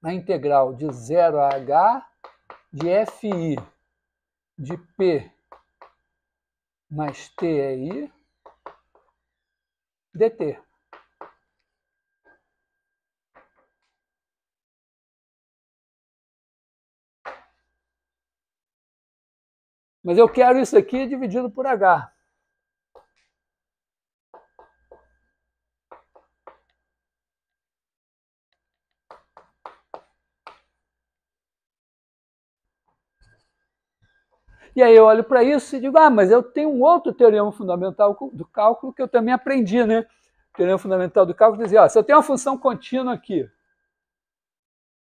[SPEAKER 1] a integral de 0 a h de fi de p mais t é i dt. Mas eu quero isso aqui dividido por h. E aí eu olho para isso e digo, mas eu tenho um outro teorema fundamental do cálculo que eu também aprendi, né? O teorema fundamental do cálculo dizia, se eu tenho uma função contínua aqui,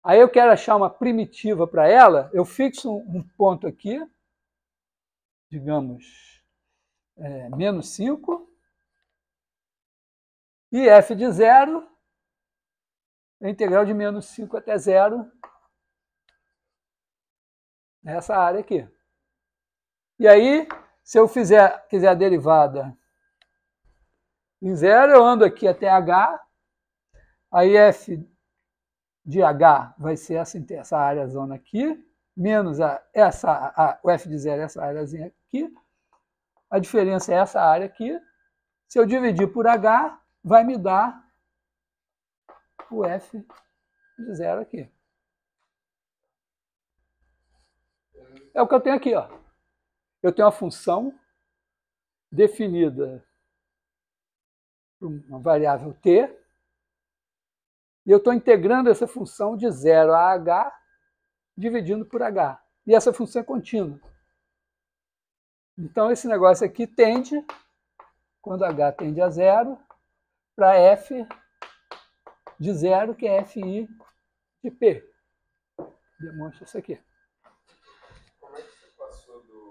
[SPEAKER 1] aí eu quero achar uma primitiva para ela, eu fixo um ponto aqui, digamos, menos 5, e f de 0 é a integral de menos 5 até 0, nessa área aqui. E aí, se eu quiser a derivada em 0, eu ando aqui até h, aí f de h vai ser essa área zona aqui, menos o f de 0 é essa áreazinha aqui, a diferença é essa área aqui. Se eu dividir por h, vai me dar o f de 0 aqui. É o que eu tenho aqui, ó. Eu tenho uma função definida por uma variável t, e eu estou integrando essa função de 0 a h, dividindo por h. E essa função é contínua. Então, esse negócio aqui tende, quando h tende a 0, para f de 0, que é fi de p. Demonstra isso aqui.
[SPEAKER 2] Como é que você passou do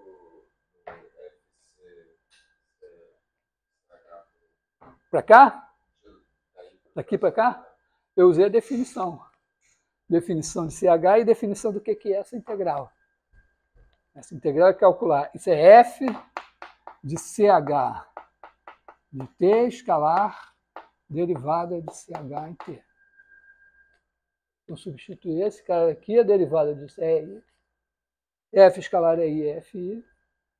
[SPEAKER 1] Para cá? Daqui para cá? Eu usei a definição. Definição de CH e definição do que é essa integral. Essa integral é calcular. Isso é f de CH de t escalar derivada de CH em t. Então, substituir esse cara aqui, a derivada disso é i. F escalar é i, é fi.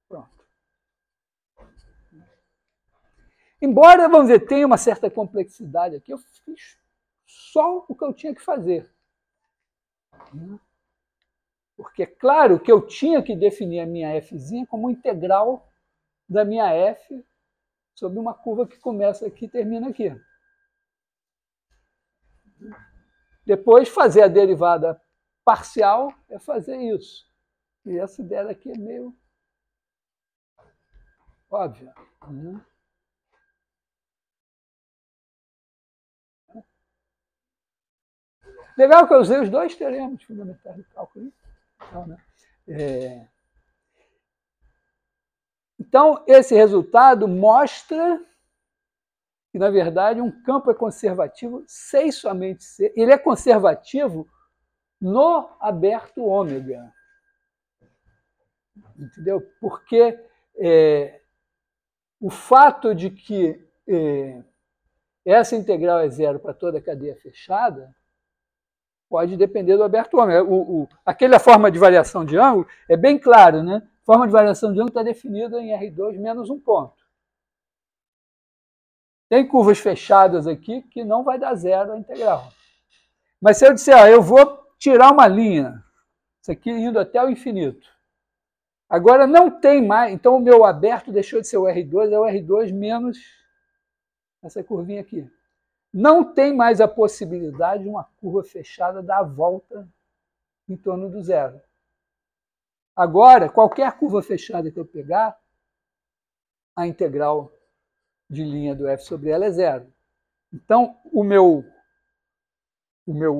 [SPEAKER 1] Pronto. Embora, vamos dizer, tenha uma certa complexidade aqui, eu fiz só o que eu tinha que fazer. Porque é claro que eu tinha que definir a minha fzinha como integral da minha f sobre uma curva que começa aqui e termina aqui. Depois, fazer a derivada parcial é fazer isso. E essa ideia aqui é meio óbvia. Legal que eu usei os dois teoremas fundamentais do cálculo. Então, esse resultado mostra que, na verdade, um campo é conservativo sem somente ser. Ele é conservativo no aberto ômega. Entendeu? Porque o fato de que essa integral é zero para toda a cadeia fechada pode depender do aberto ômega. Aquela forma de variação de ângulo é bem claro, né? A forma de variação de ângulo está definida em R2 menos um ponto. Tem curvas fechadas aqui que não vai dar zero a integral. Mas se eu disser, eu vou tirar uma linha, isso aqui indo até o infinito. Agora não tem mais, então o meu aberto deixou de ser o R2, é o R2 menos essa curvinha aqui. Não tem mais a possibilidade de uma curva fechada dar a volta em torno do zero. Agora, qualquer curva fechada que eu pegar, a integral de linha do f sobre ela é zero. Então,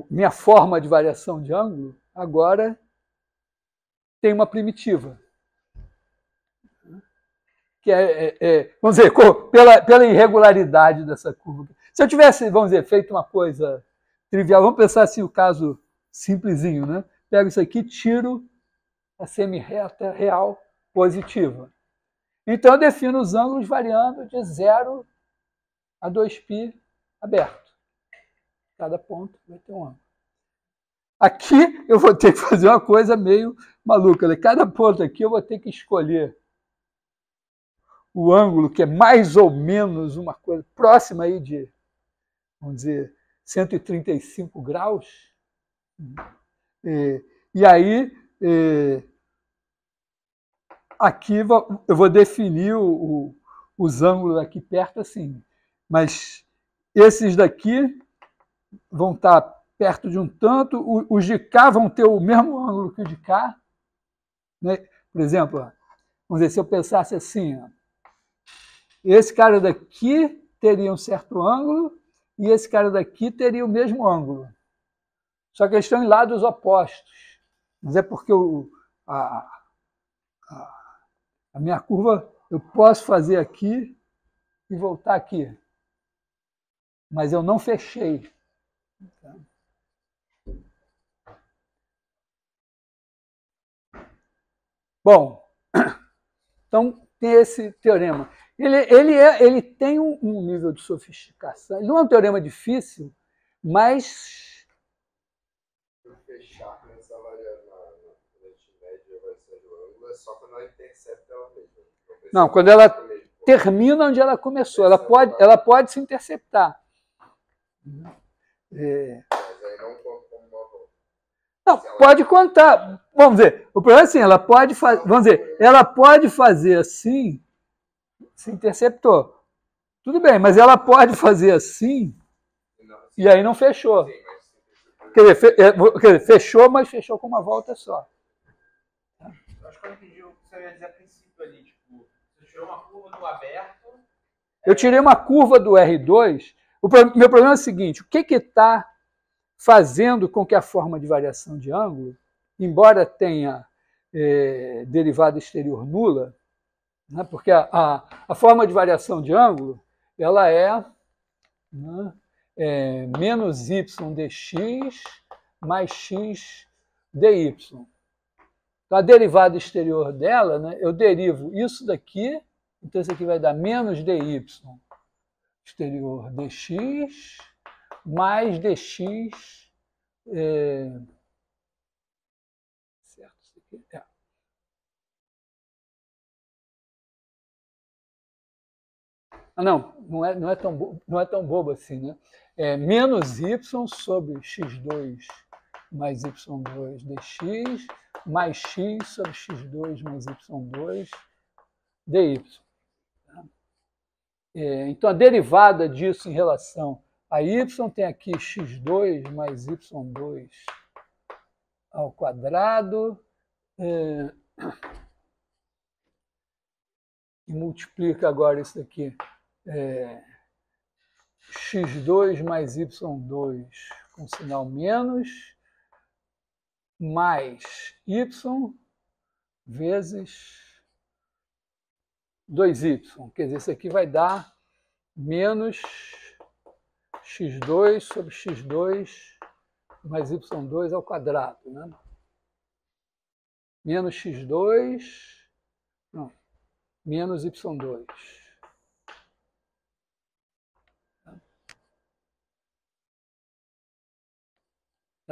[SPEAKER 1] minha forma de variação de ângulo agora tem uma primitiva. Que vamos dizer, pela irregularidade dessa curva. Se eu tivesse, vamos dizer, feito uma coisa trivial, vamos pensar assim, o caso simplesinho, né? Pego isso aqui, tiro a semirreta real positiva. Então, eu defino os ângulos variando de 0 a 2π aberto. Cada ponto vai ter um ângulo. Aqui eu vou ter que fazer uma coisa meio maluca. Cada ponto aqui eu vou ter que escolher o ângulo que é mais ou menos uma coisa próxima aí de, vamos dizer, 135 graus. E aí, aqui eu vou definir os ângulos aqui perto assim. Mas esses daqui vão estar perto de um tanto, os de cá vão ter o mesmo ângulo que o de cá. Né? Por exemplo, vamos dizer, se eu pensasse assim, ó, esse cara daqui teria um certo ângulo e esse cara daqui teria o mesmo ângulo. Só que eles estão em lados opostos. Mas é porque a minha curva eu posso fazer aqui e voltar aqui. Mas eu não fechei. Bom, então tem esse teorema. Ele tem um nível de sofisticação. Ele não é um teorema difícil, mas...
[SPEAKER 2] Se eu fechar nessa variável na corrente média, vai ser do ângulo, é só quando ela intercepta ela mesma.
[SPEAKER 1] Não, quando ela termina onde ela começou. Ela pode se interceptar.
[SPEAKER 2] Mas aí não conta como uma volta.
[SPEAKER 1] Não, pode contar. Vamos dizer, o problema é assim, ela pode fazer assim, se interceptou. Tudo bem, mas ela pode fazer assim e aí não fechou. Quer dizer, fechou, mas fechou com uma volta só.
[SPEAKER 3] Acho que eu entendi o que você ia dizer a princípio ali. Tipo, você tirou uma curva do aberto.
[SPEAKER 1] Eu tirei uma curva do R2. Meu problema é o seguinte: o que está fazendo com que a forma de variação de ângulo, embora tenha derivada exterior nula, né, porque a forma de variação de ângulo ela né, menos y dx mais x dy. Então, a derivada exterior dela, né, eu derivo isso daqui, então isso aqui vai dar menos dy exterior dx mais dx, certo, isso aqui, não é tão bobo assim, né? Menos y sobre x2 mais y2 dx mais x sobre x2 mais y2 dy. Então, a derivada disso em relação a y tem aqui x2 mais y2 ao quadrado e multiplica agora isso daqui. X2 mais y2 com sinal menos mais y vezes 2y. Quer dizer, isso aqui vai dar menos x2 sobre x2 mais y2 ao quadrado. Né? Menos x2, não, menos y2.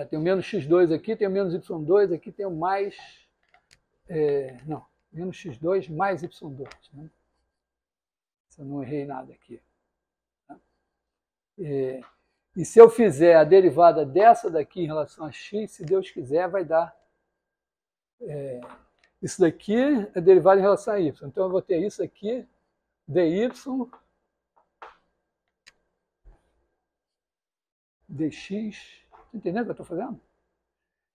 [SPEAKER 1] Tem o menos x2 aqui, tem o menos y2, aqui tem o mais... não, menos x2 mais y2. Né? Se eu não errei nada aqui. E se eu fizer a derivada dessa daqui em relação a x, se Deus quiser, vai dar... isso daqui é derivada em relação a y. Então, eu vou ter isso aqui, dy, dx... Está entendendo o que eu estou fazendo?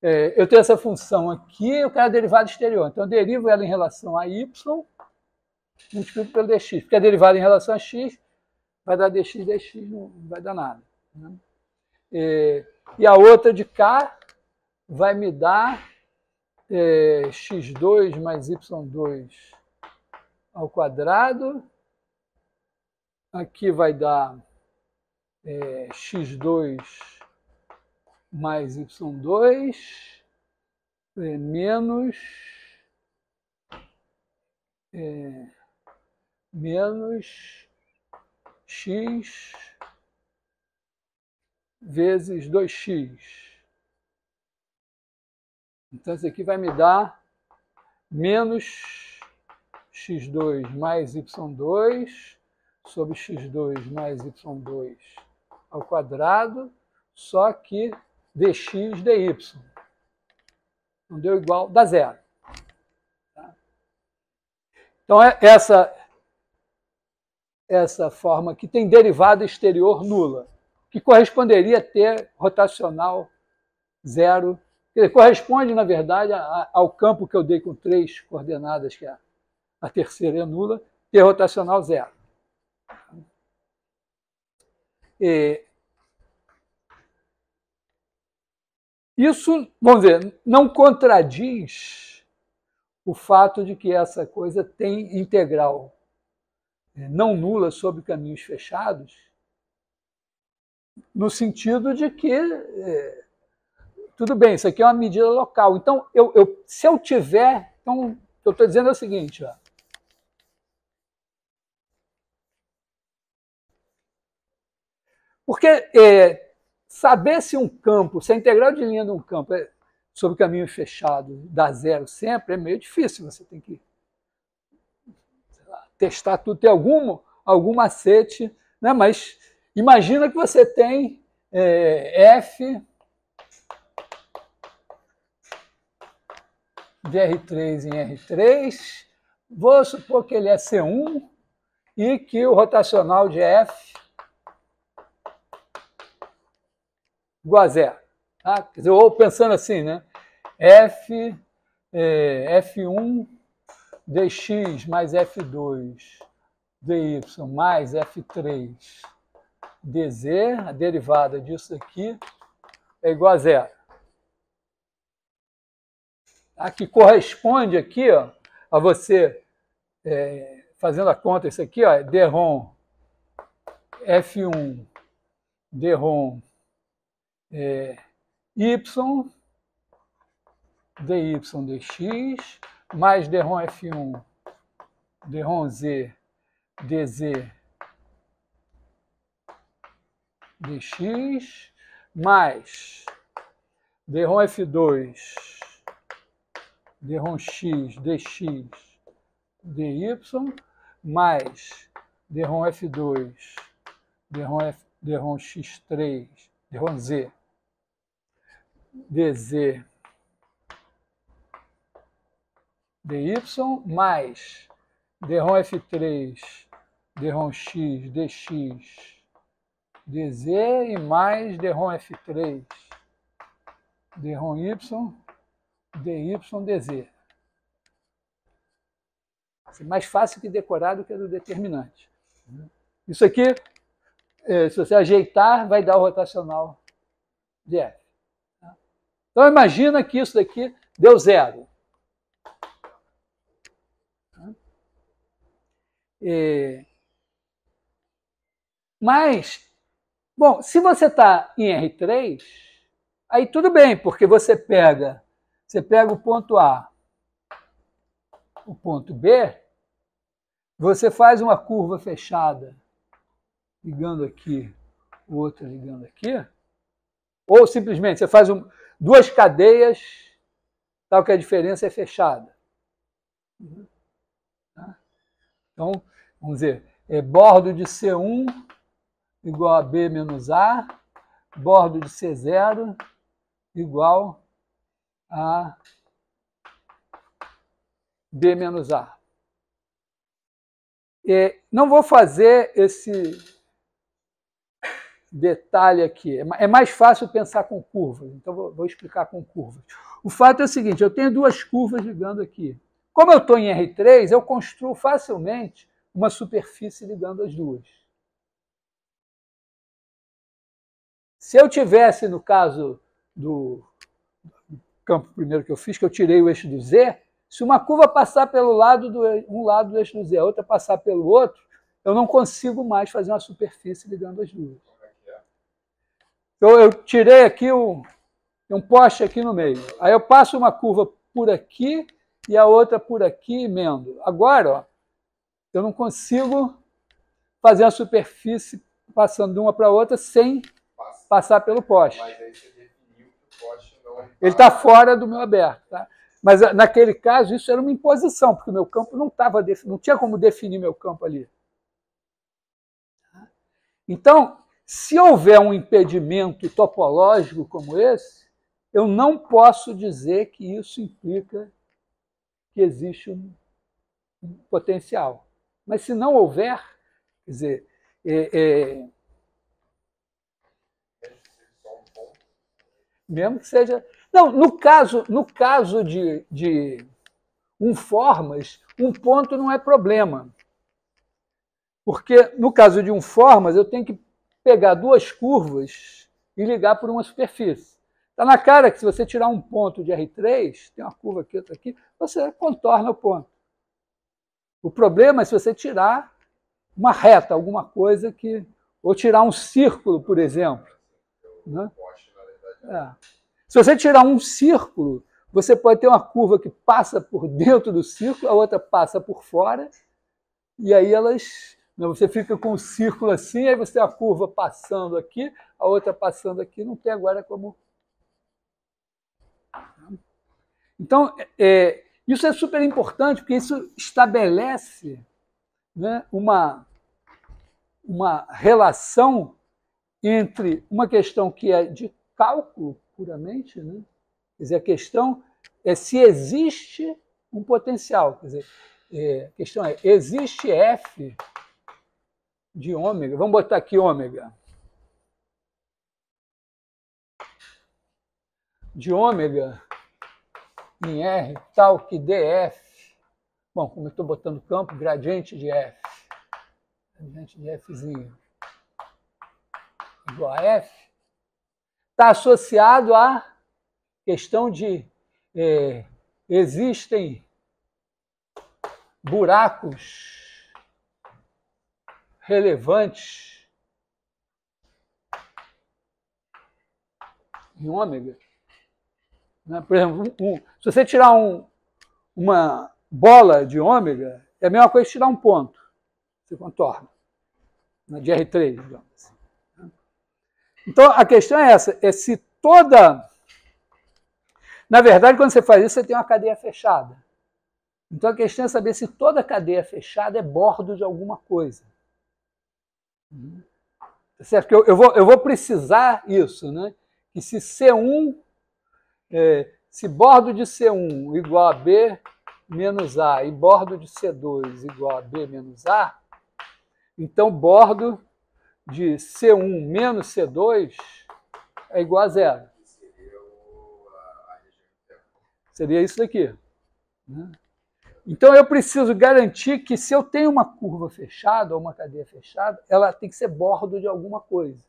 [SPEAKER 1] eu tenho essa função aqui, eu quero a derivada exterior. Então, eu derivo ela em relação a y, multiplico pelo dx. Porque a derivada em relação a x vai dar dx, não vai dar nada. Né? E a outra de cá vai me dar x2 mais y2 ao quadrado. Aqui vai dar x2 mais y2 menos x vezes 2x. Então, isso aqui vai me dar menos x2 mais y2 sobre x2 mais y2 ao quadrado, só que dx dy. Não deu igual, dá zero. Tá? Então, essa forma aqui tem derivada exterior nula, que corresponderia a ter rotacional zero. Quer dizer, corresponde, na verdade, ao campo que eu dei com 3 coordenadas, que a terceira é nula, ter rotacional zero. Isso, vamos dizer, não contradiz o fato de que essa coisa tem integral não nula sobre caminhos fechados, no sentido de que, tudo bem, isso aqui é uma medida local. Então, se eu tiver, então, o que eu estou dizendo é o seguinte, ó. Porque saber se um campo, se a integral de linha de um campo é sobre caminho fechado dá zero sempre, é meio difícil. Você tem que testar tudo, ter algum macete, né? Mas imagina que você tem f de R3 em R3, vou supor que ele é C1 e que o rotacional de F igual a zero. Tá? Quer dizer, ou pensando assim, né? F1 dx mais F2 dy mais F3 dz, a derivada disso aqui é igual a zero. Tá? Que corresponde aqui, ó, a você, fazendo a conta, isso aqui, ó, é dρ F1 dρ y dy dx mais dρ F1 dρ z dz dx mais dρ F2 dρ x dx dy mais dρ F2 dρ x3 dρ z dz dy mais dρ F3 dρ x dx dz e mais dρ F3 dρ y dy dz. É mais fácil que decorar do que do determinante. Isso aqui, se você ajeitar, vai dar o rotacional de F. Então, imagina que isso daqui deu zero. Mas, bom, se você está em R3, aí tudo bem, porque você pega o ponto A, o ponto B, você faz uma curva fechada, ligando aqui, o outro ligando aqui, ou simplesmente você faz duas cadeias, tal que a diferença é fechada. Então, vamos dizer, bordo de C1 igual a B menos A, bordo de C0 igual a B menos A. Não vou fazer detalhe aqui. É mais fácil pensar com curvas, então vou explicar com curvas. O fato é o seguinte, eu tenho duas curvas ligando aqui. Como eu estou em R3, eu construo facilmente uma superfície ligando as duas. Se eu tivesse, no caso do campo primeiro que eu fiz, que eu tirei o eixo do Z, se uma curva passar pelo lado um lado do eixo do Z, a outra passar pelo outro, eu não consigo mais fazer uma superfície ligando as duas. Então, eu tirei aqui um poste aqui no meio. Aí eu passo uma curva por aqui e a outra por aqui, emendo. Agora, ó, eu não consigo fazer uma superfície passando de uma para outra sem passar pelo poste.
[SPEAKER 2] Mas aí você definiu que o poste não...
[SPEAKER 1] Ele está fora do meu aberto. Tá? Mas naquele caso, isso era uma imposição, porque o meu campo não tinha como definir meu campo ali. Então, se houver um impedimento topológico como esse, eu não posso dizer que isso implica que existe um potencial. Mas se não houver, quer dizer, mesmo que seja... Não, no caso de formas, um ponto não é problema. Porque no caso de formas, eu tenho que pegar duas curvas e ligar por uma superfície. Está na cara que se você tirar um ponto de R3, tem uma curva aqui, outra aqui, você contorna o ponto. O problema é se você tirar uma reta, alguma coisa que... Ou tirar um círculo, por exemplo. Né? Se você tirar um círculo, você pode ter uma curva que passa por dentro do círculo, a outra passa por fora, e aí você fica com o círculo assim, aí você tem a curva passando aqui, a outra passando aqui, não tem agora como... Então, isso é super importante, porque isso estabelece, né, uma relação entre uma questão que é de cálculo puramente, né? Quer dizer, a questão é se existe um potencial. Quer dizer, a questão é, existe F de ômega, vamos botar aqui ômega, de ômega em R, tal que dF, bom, como eu estou botando campo, gradiente de F, gradiente de Fzinho igual a F, está associado à questão de existem buracos relevantes em ômega. Né? Por exemplo, se você tirar uma bola de ômega, é a mesma coisa que tirar um ponto. Você contorna. De R3, digamos assim. Então, a questão é essa, é se toda... Na verdade, quando você faz isso, você tem uma cadeia fechada. Então, a questão é saber se toda cadeia fechada é bordo de alguma coisa. Certo? Porque eu vou precisar isso, né? Que se C1, se bordo de C1 igual a B menos A e bordo de C2 igual a B menos A, então bordo de C1 menos C2 é igual a zero. Seria isso daqui. Né? Então eu preciso garantir que se eu tenho uma curva fechada ou uma cadeia fechada, ela tem que ser bordo de alguma coisa.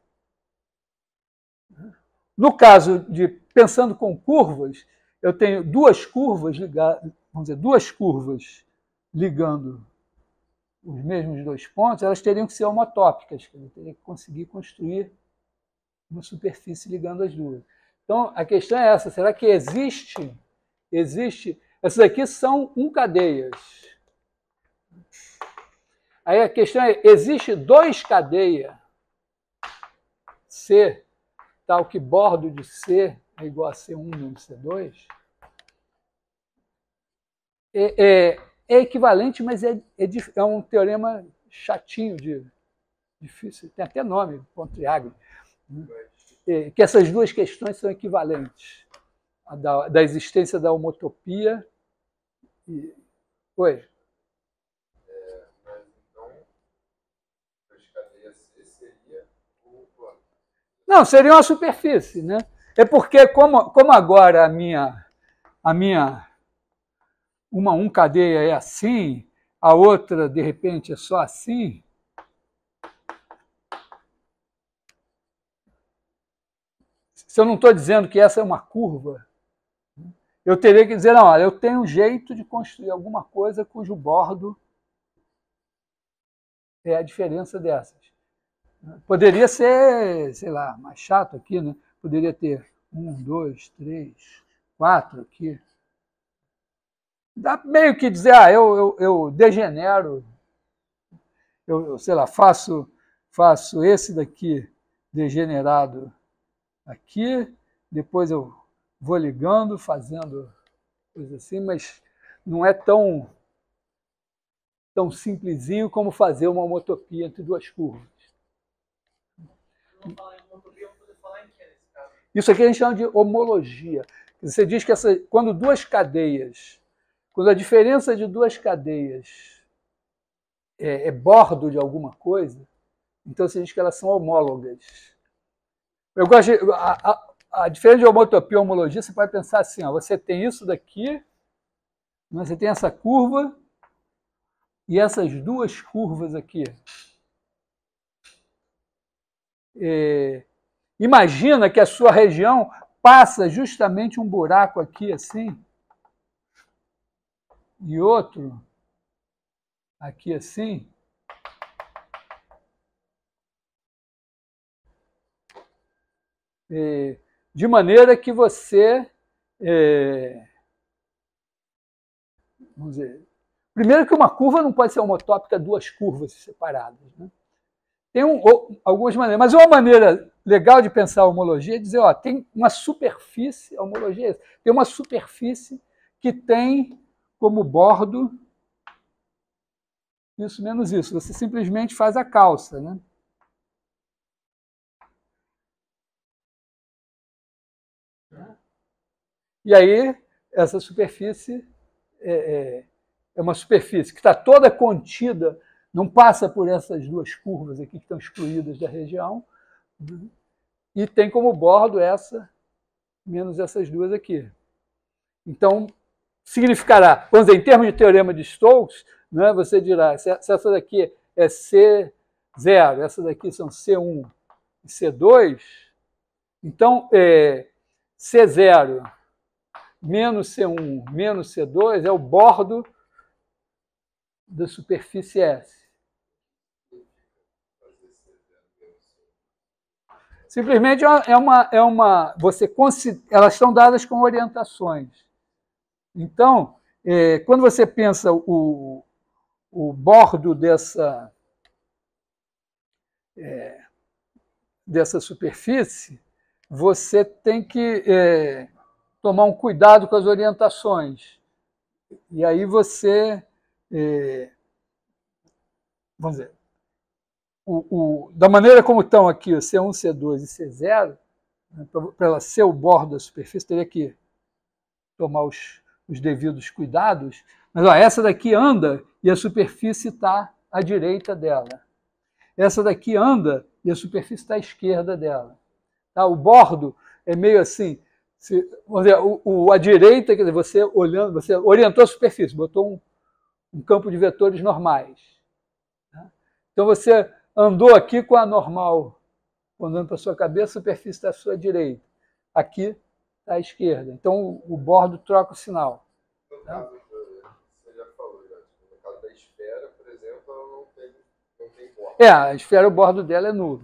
[SPEAKER 1] No caso de pensando com curvas, eu tenho duas curvas ligadas, vamos dizer, duas curvas ligando os mesmos dois pontos, elas teriam que ser homotópicas, eu teria que conseguir construir uma superfície ligando as duas. Então a questão é essa, será que existe essas aqui são cadeias. Aí a questão é, existe dois cadeias C, tal que bordo de C é igual a C1 menos C2? É equivalente, mas é um teorema chatinho, difícil, tem até nome, Pontryagin, né? Que essas duas questões são equivalentes. A da existência da homotopia e... Oi?
[SPEAKER 2] Mas então, as cadeias C seria o plano.
[SPEAKER 1] Não, seria uma superfície, né? É porque, como agora uma cadeia é assim, a outra, de repente, é só assim. Se eu não estou dizendo que essa é uma curva, eu teria que dizer, não, olha, eu tenho um jeito de construir alguma coisa cujo bordo é a diferença dessas. Poderia ser, sei lá, mais chato aqui, né? Poderia ter 1, 2, 3, 4 aqui. Dá meio que dizer, eu degenero, eu sei lá, faço esse daqui degenerado aqui, depois eu vou ligando, fazendo coisa assim, mas não é tão simplesinho como fazer uma homotopia entre duas curvas.
[SPEAKER 3] Não falar em homotopia, vamos poder falar em que nesse caso?
[SPEAKER 1] Isso aqui a gente chama de homologia. Você diz que quando a diferença de duas cadeias é bordo de alguma coisa, então você diz que elas são homólogas. Eu gosto a diferença de homotopia e homologia, você pode pensar assim, ó, você tem isso daqui, você tem essa curva e essas duas curvas aqui. Imagina que a sua região passa justamente um buraco aqui assim e outro aqui assim. De maneira que você, vamos dizer, primeiro que uma curva não pode ser homotópica duas curvas separadas, né? Tem algumas maneiras, mas uma maneira legal de pensar a homologia é dizer, ó, tem uma superfície, a homologia é isso, tem uma superfície que tem como bordo isso menos isso. Você simplesmente faz a calça, né? E aí, essa superfície é uma superfície que está toda contida, não passa por essas duas curvas aqui que estão excluídas da região, e tem como bordo essa, menos essas duas aqui. Então, significará, vamos dizer, em termos de teorema de Stokes, né, você dirá, se essa daqui é C0, essa daqui são C1 e C2, então, C0 menos C1 menos C2 é o bordo da superfície S. Simplesmente elas estão dadas com orientações. Então, quando você pensa o bordo dessa superfície, você tem que tomar um cuidado com as orientações. E aí você, vamos dizer, da maneira como estão aqui, C1, C2 e C0, né, para ela ser o bordo da superfície, teria que tomar os devidos cuidados. Mas ó, essa daqui anda e a superfície está à direita dela. Essa daqui anda e a superfície está à esquerda dela. Tá? O bordo é meio assim, vamos dizer, à direita, quer dizer, você orientou a superfície, botou um campo de vetores normais. Tá? Então você andou aqui com a normal, andando para a sua cabeça, a superfície está à sua direita. Aqui está à esquerda. Então o bordo troca o sinal.
[SPEAKER 2] No caso, você já falou, no caso da esfera, por exemplo, ela não tem bordo.
[SPEAKER 1] A esfera, o bordo dela é nulo.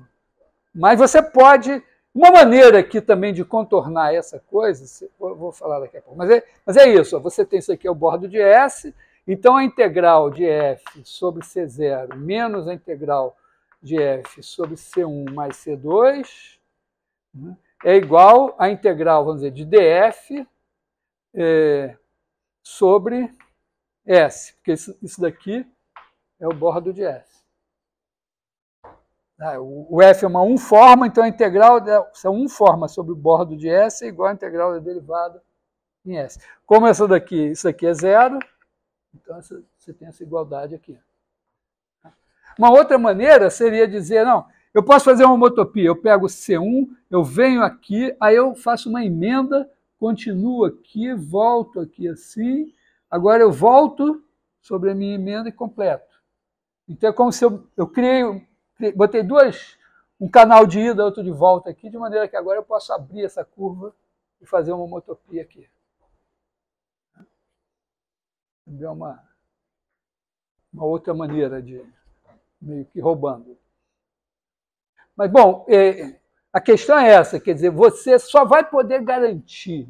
[SPEAKER 1] Mas você pode... Uma maneira aqui também de contornar essa coisa, vou falar daqui a pouco, mas é isso, ó, você tem isso aqui, é o bordo de S, então a integral de F sobre C0 menos a integral de F sobre C1 mais C2, né, é igual à integral, vamos dizer, de DF sobre S, porque isso daqui é o bordo de S. O F é uma 1 forma, então a integral dessa 1 forma sobre o bordo de S é igual à integral da derivada em S. Como isso aqui é zero, então você tem essa igualdade aqui. Uma outra maneira seria dizer, não, eu posso fazer uma homotopia. Eu pego C1, eu venho aqui, aí eu faço uma emenda, continuo aqui, volto aqui assim. Agora eu volto sobre a minha emenda e completo. Então é como se eu botei um canal de ida, outro de volta aqui, de maneira que agora eu posso abrir essa curva e fazer uma homotopia aqui. É uma outra maneira de meio que roubando. Mas, bom, a questão é essa, quer dizer, você só vai poder garantir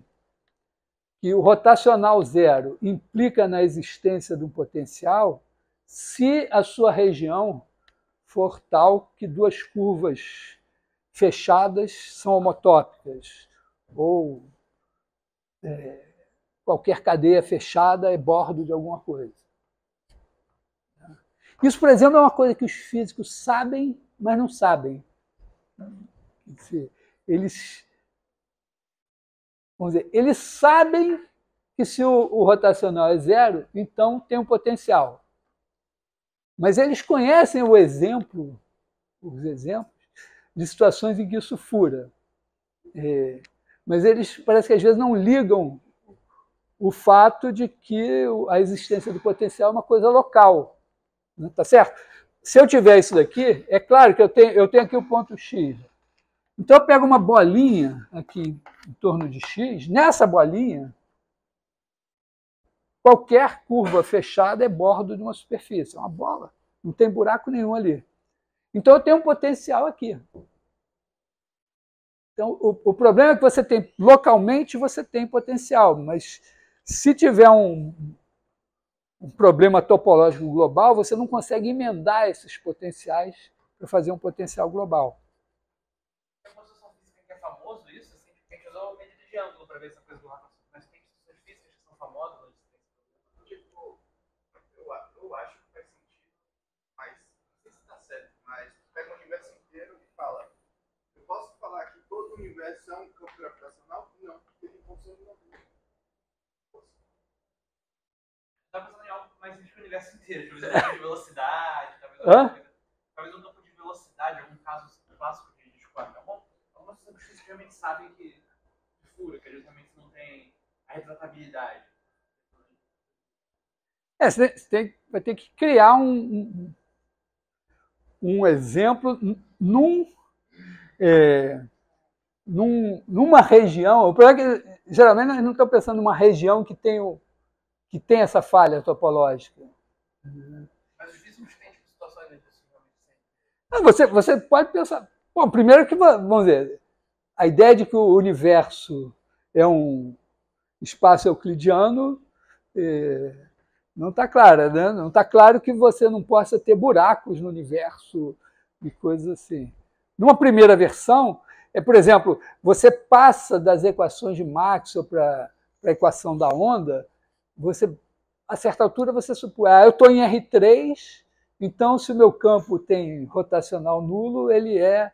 [SPEAKER 1] que o rotacional zero implica na existência de um potencial se a sua região for tal que duas curvas fechadas são homotópicas, ou qualquer cadeia fechada é bordo de alguma coisa. Isso, por exemplo, é uma coisa que os físicos sabem, mas não sabem. Eles sabem que se o rotacional é zero, então tem um potencial. Mas eles conhecem os exemplos de situações em que isso fura. Mas eles parece que às vezes não ligam o fato de que a existência do potencial é uma coisa local. Né? Tá certo? Se eu tiver isso daqui, é claro que eu tenho aqui o ponto X. Então eu pego uma bolinha aqui em torno de X, nessa bolinha, qualquer curva fechada é bordo de uma superfície, é uma bola, não tem buraco nenhum ali. Então eu tenho um potencial aqui. Então o problema é que você tem, localmente você tem potencial, mas se tiver um problema topológico global, você não consegue emendar esses potenciais para fazer um potencial global.
[SPEAKER 3] É famoso isso, assim, a gente usou o medida de ângulo para ver essa coisa do raciocínio, mas tem instituições físicas que são famosas, tipo, eu acho que faz sentido, mas não sei se está certo, mas pega o universo inteiro e fala, eu posso falar que todo o universo é um campo gravitacional? Não, porque ele funciona no mundo. Está pensando em algo mais do universo inteiro, talvez um campo de velocidade, talvez um campo de velocidade, algum caso clássico de quadro, algumas pessoas realmente sabem que fura, que justamente não tem a retratabilidade.
[SPEAKER 1] Você vai ter que criar um exemplo numa região. O problema é que geralmente nós não estamos pensando numa região que tem essa falha topológica.
[SPEAKER 3] Mas os físicos têm situações assim.
[SPEAKER 1] Você pode pensar. Bom, primeiro que, vamos dizer, a ideia de que o universo é um espaço euclidiano não está clara, né? Não está claro que você não possa ter buracos no universo e coisas assim. Numa primeira versão, por exemplo, você passa das equações de Maxwell para a equação da onda, a certa altura você supõe, eu estou em R3, então se o meu campo tem rotacional nulo, ele é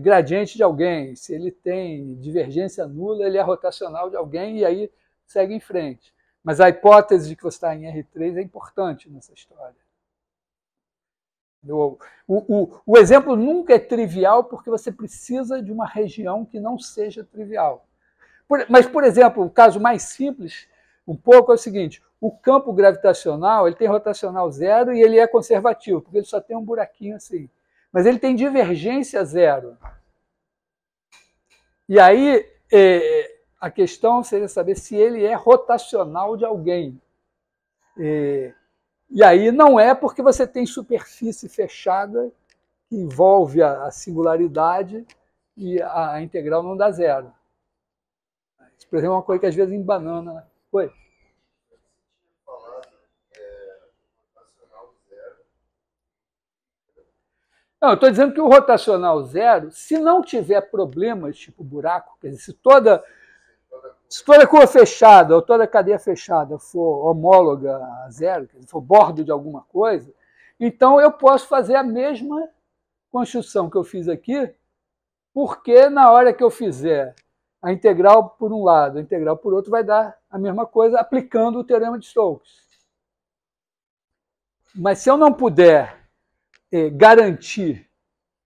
[SPEAKER 1] gradiente de alguém. Se ele tem divergência nula, ele é rotacional de alguém, e aí segue em frente. Mas a hipótese de que você está em R3 é importante nessa história. O exemplo nunca é trivial porque você precisa de uma região que não seja trivial. Mas, por exemplo, o caso mais simples, um pouco, é o seguinte: o campo gravitacional ele tem rotacional zero e ele é conservativo, porque ele só tem um buraquinho assim. Mas ele tem divergência zero. E aí a questão seria saber se ele é rotacional de alguém. E aí não é porque você tem superfície fechada que envolve a singularidade e a integral não dá zero. Isso, por exemplo, é uma coisa que às vezes embanana. Oi? Não, eu estou dizendo que o rotacional zero, se não tiver problemas, tipo buraco, quer dizer, se toda curva fechada ou toda cadeia fechada for homóloga a zero, quer dizer, for bordo de alguma coisa, então eu posso fazer a mesma construção que eu fiz aqui, porque na hora que eu fizer a integral por um lado, a integral por outro, vai dar a mesma coisa aplicando o teorema de Stokes. Mas se eu não puder garantir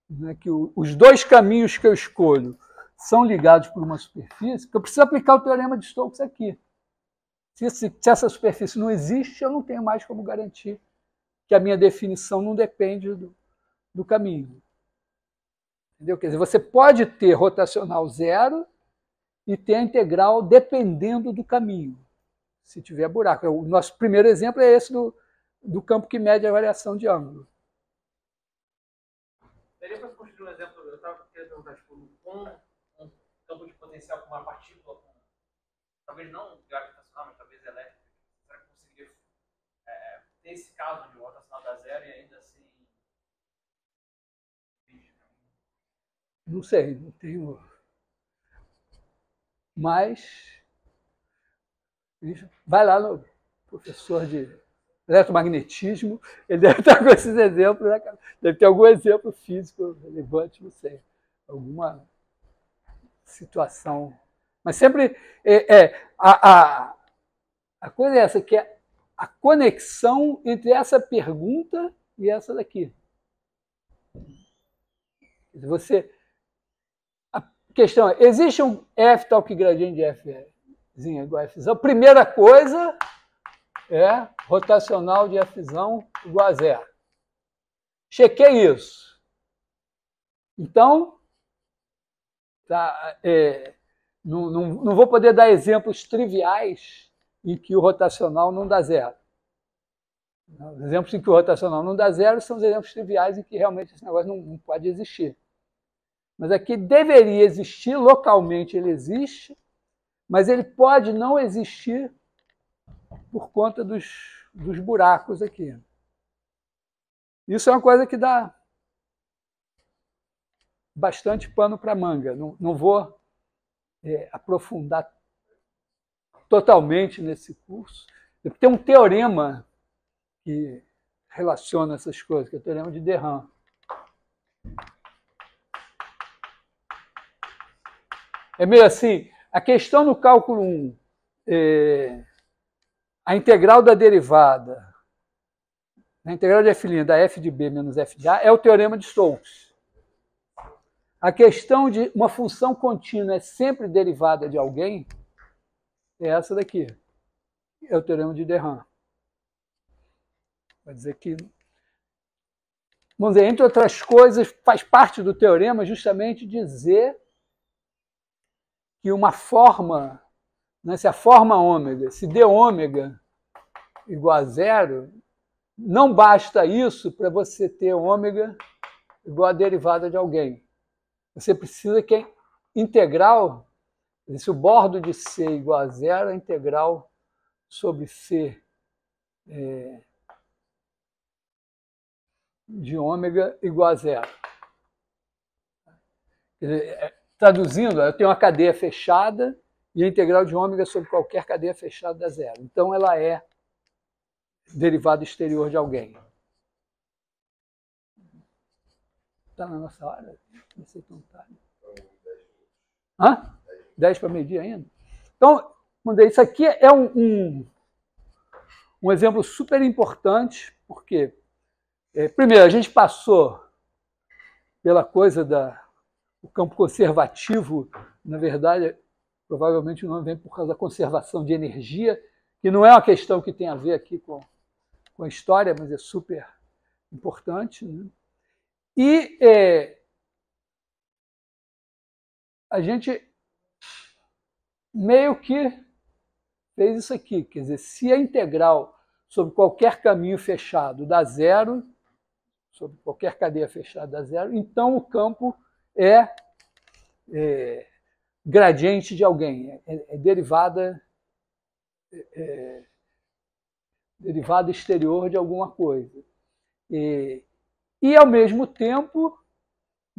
[SPEAKER 1] né, que os dois caminhos que eu escolho são ligados por uma superfície, que eu preciso aplicar o teorema de Stokes aqui. Se essa superfície não existe, eu não tenho mais como garantir que a minha definição não depende do caminho. Entendeu? Quer dizer, você pode ter rotacional zero e ter a integral dependendo do caminho, se tiver buraco. O nosso primeiro exemplo é esse do campo que mede a variação de ângulo.
[SPEAKER 3] Daria para construir um exemplo, eu estava querendo perguntar, tipo, com um campo de potencial com uma partícula, talvez não gravitacional, mas talvez elétrica, será que conseguiria ter esse caso de rotacional da zero e ainda assim...
[SPEAKER 1] Não sei, não tenho... Mas... Vai lá no professor de eletromagnetismo, ele deve estar com esses exemplos, né? Deve ter algum exemplo físico relevante, não sei, alguma situação. Mas sempre a coisa é essa, que é a conexão entre essa pergunta e essa daqui. A questão é, existe um F tal que gradiente de F igual a F. Primeira coisa é rotacional de F igual a zero. Chequei isso. Então, tá, não vou poder dar exemplos triviais em que o rotacional não dá zero. Os exemplos em que o rotacional não dá zero são os exemplos triviais em que realmente esse negócio não pode existir. Mas aqui deveria existir, localmente ele existe, mas ele pode não existir por conta dos buracos aqui. Isso é uma coisa que dá bastante pano para manga. Não vou aprofundar totalmente nesse curso. Tem um teorema que relaciona essas coisas, que é o teorema de de Haen. É meio assim, a questão no cálculo 1, a integral da derivada, a integral de f' da f de b menos f de a, é o teorema de Stokes. A questão de uma função contínua é sempre derivada de alguém é essa daqui. É o teorema de de Haen. Vai dizer que, vamos dizer, entre outras coisas, faz parte do teorema justamente dizer que uma forma, né, se a forma ômega, se d ômega igual a zero, não basta isso para você ter ômega igual a derivada de alguém. Você precisa que a integral, se o bordo de C igual a zero, a integral sobre C de ômega igual a zero. Quer dizer, traduzindo, eu tenho uma cadeia fechada e a integral de ômega sobre qualquer cadeia fechada dá zero. Então, ela é derivada exterior de alguém. Está na nossa hora? Não sei tão tarde. Hã? 10 para meio-dia ainda? Então, vamos dizer, isso aqui é um exemplo super importante, porque, primeiro, a gente passou pela coisa o campo conservativo, na verdade, provavelmente o nome vem por causa da conservação de energia, que não é uma questão que tem a ver aqui com a história, mas é super importante. Né? E a gente meio que fez isso aqui, quer dizer, se a integral sobre qualquer caminho fechado dá zero, sobre qualquer cadeia fechada dá zero, então o campo é gradiente de alguém, é derivada exterior de alguma coisa. E ao mesmo tempo,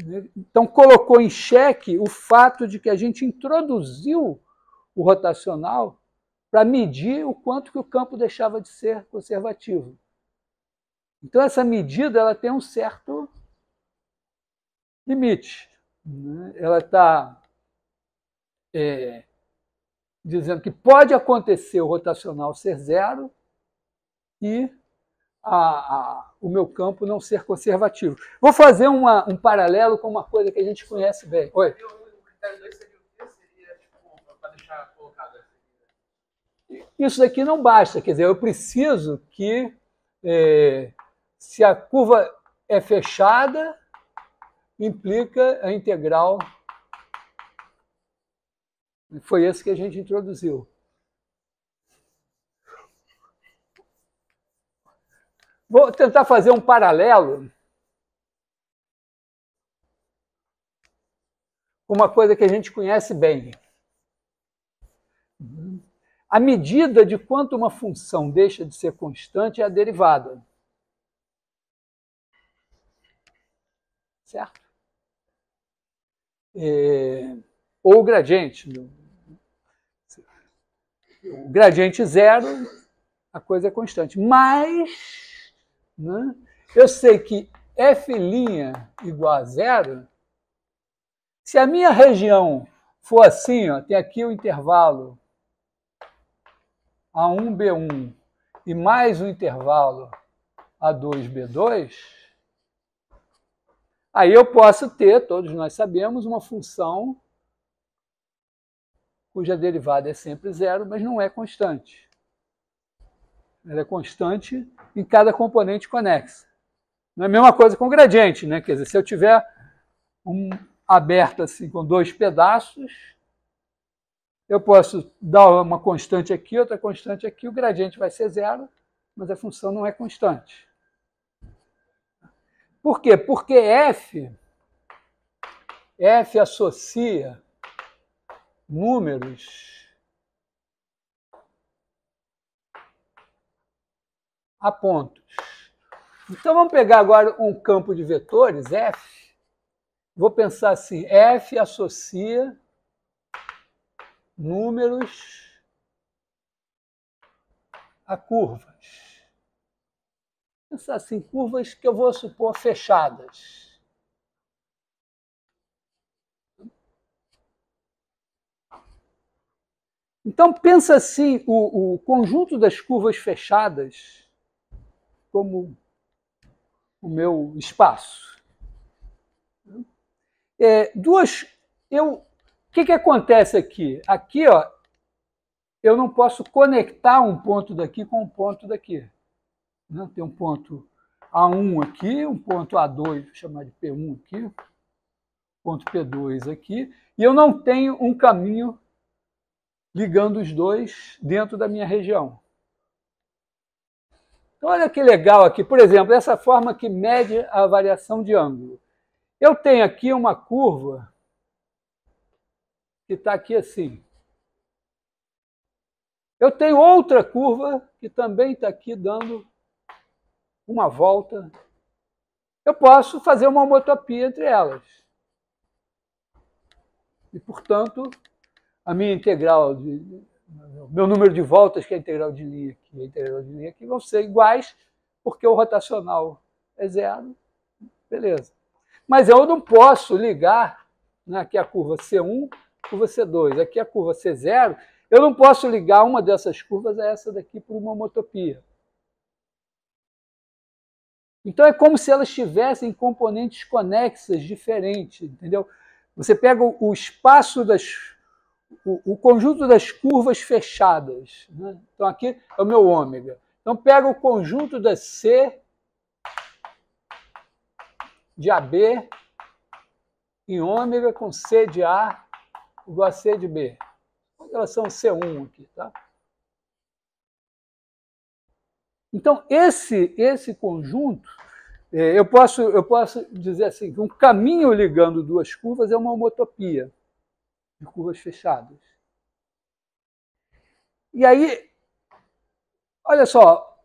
[SPEAKER 1] né, então colocou em xeque o fato de que a gente introduziu o rotacional para medir o quanto que o campo deixava de ser conservativo. Então essa medida ela tem um certo limite. Né? Ela está dizendo que pode acontecer o rotacional ser zero e o meu campo não ser conservativo. Vou fazer um paralelo com uma coisa que a gente conhece bem. Oi?
[SPEAKER 3] O critério 2 seria o quê? Seria, tipo, para deixar colocado.
[SPEAKER 1] Isso daqui não basta, quer dizer, eu preciso que, se a curva é fechada, implica a integral. Foi esse que a gente introduziu. Vou tentar fazer um paralelo com uma coisa que a gente conhece bem. A medida de quanto uma função deixa de ser constante é a derivada. Certo? Ou o gradiente. O gradiente zero, a coisa é constante. Mas, né, eu sei que f' igual a zero, se a minha região for assim, ó, tem aqui o intervalo A1, B1 e mais o intervalo A2, B2, aí eu posso ter, todos nós sabemos, uma função cuja derivada é sempre zero, mas não é constante. Ela é constante em cada componente conexa. Não é a mesma coisa com o gradiente, né? Quer dizer, se eu tiver aberto assim com dois pedaços, eu posso dar uma constante aqui, outra constante aqui, o gradiente vai ser zero, mas a função não é constante. Por quê? Porque f associa números a pontos. Então vamos pegar agora um campo de vetores, f. Vou pensar assim, f associa números a curvas. Vou pensar assim, curvas que eu vou supor fechadas. Então, pensa assim, o conjunto das curvas fechadas como o meu espaço. O que acontece aqui? Aqui, ó, eu não posso conectar um ponto daqui com um ponto daqui. Né? Tem um ponto A1 aqui, um ponto A2, vou chamar de P1 aqui, ponto P2 aqui, e eu não tenho um caminho ligando os dois dentro da minha região. Então, olha que legal aqui, por exemplo, essa forma que mede a variação de ângulo. Eu tenho aqui uma curva que está aqui assim. Eu tenho outra curva que também está aqui dando uma volta. Eu posso fazer uma homotopia entre elas. E, portanto, a minha integral, meu número de voltas, que é a integral de linha aqui, a integral de linha aqui, vão ser iguais, porque o rotacional é zero. Beleza. Mas eu não posso ligar, né, aqui a curva C1, curva C2, aqui a curva C0, eu não posso ligar uma dessas curvas a essa daqui por uma homotopia. Então é como se elas tivessem componentes conexas diferentes, entendeu? Você pega o espaço o conjunto das curvas fechadas, né? Então aqui é o meu ômega. Então pega o conjunto da C de AB em ômega com C de A igual a C de B. Com relação a C1 aqui, tá? Então, esse conjunto, eu posso dizer assim, que um caminho ligando duas curvas é uma homotopia de curvas fechadas. E aí, olha só,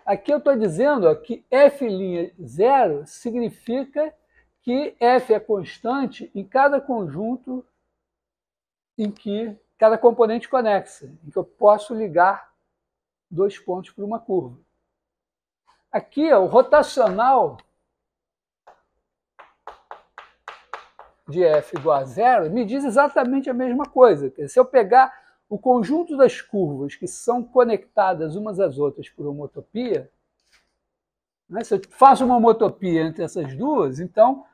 [SPEAKER 1] aqui eu estou dizendo que f'0 significa que f é constante em cada conjunto em que cada componente conexa, em que eu posso ligar dois pontos por uma curva. Aqui, ó, o rotacional de f igual a zero me diz exatamente a mesma coisa. Se eu pegar o conjunto das curvas que são conectadas umas às outras por homotopia, Né? Se eu faço uma homotopia entre essas duas, então,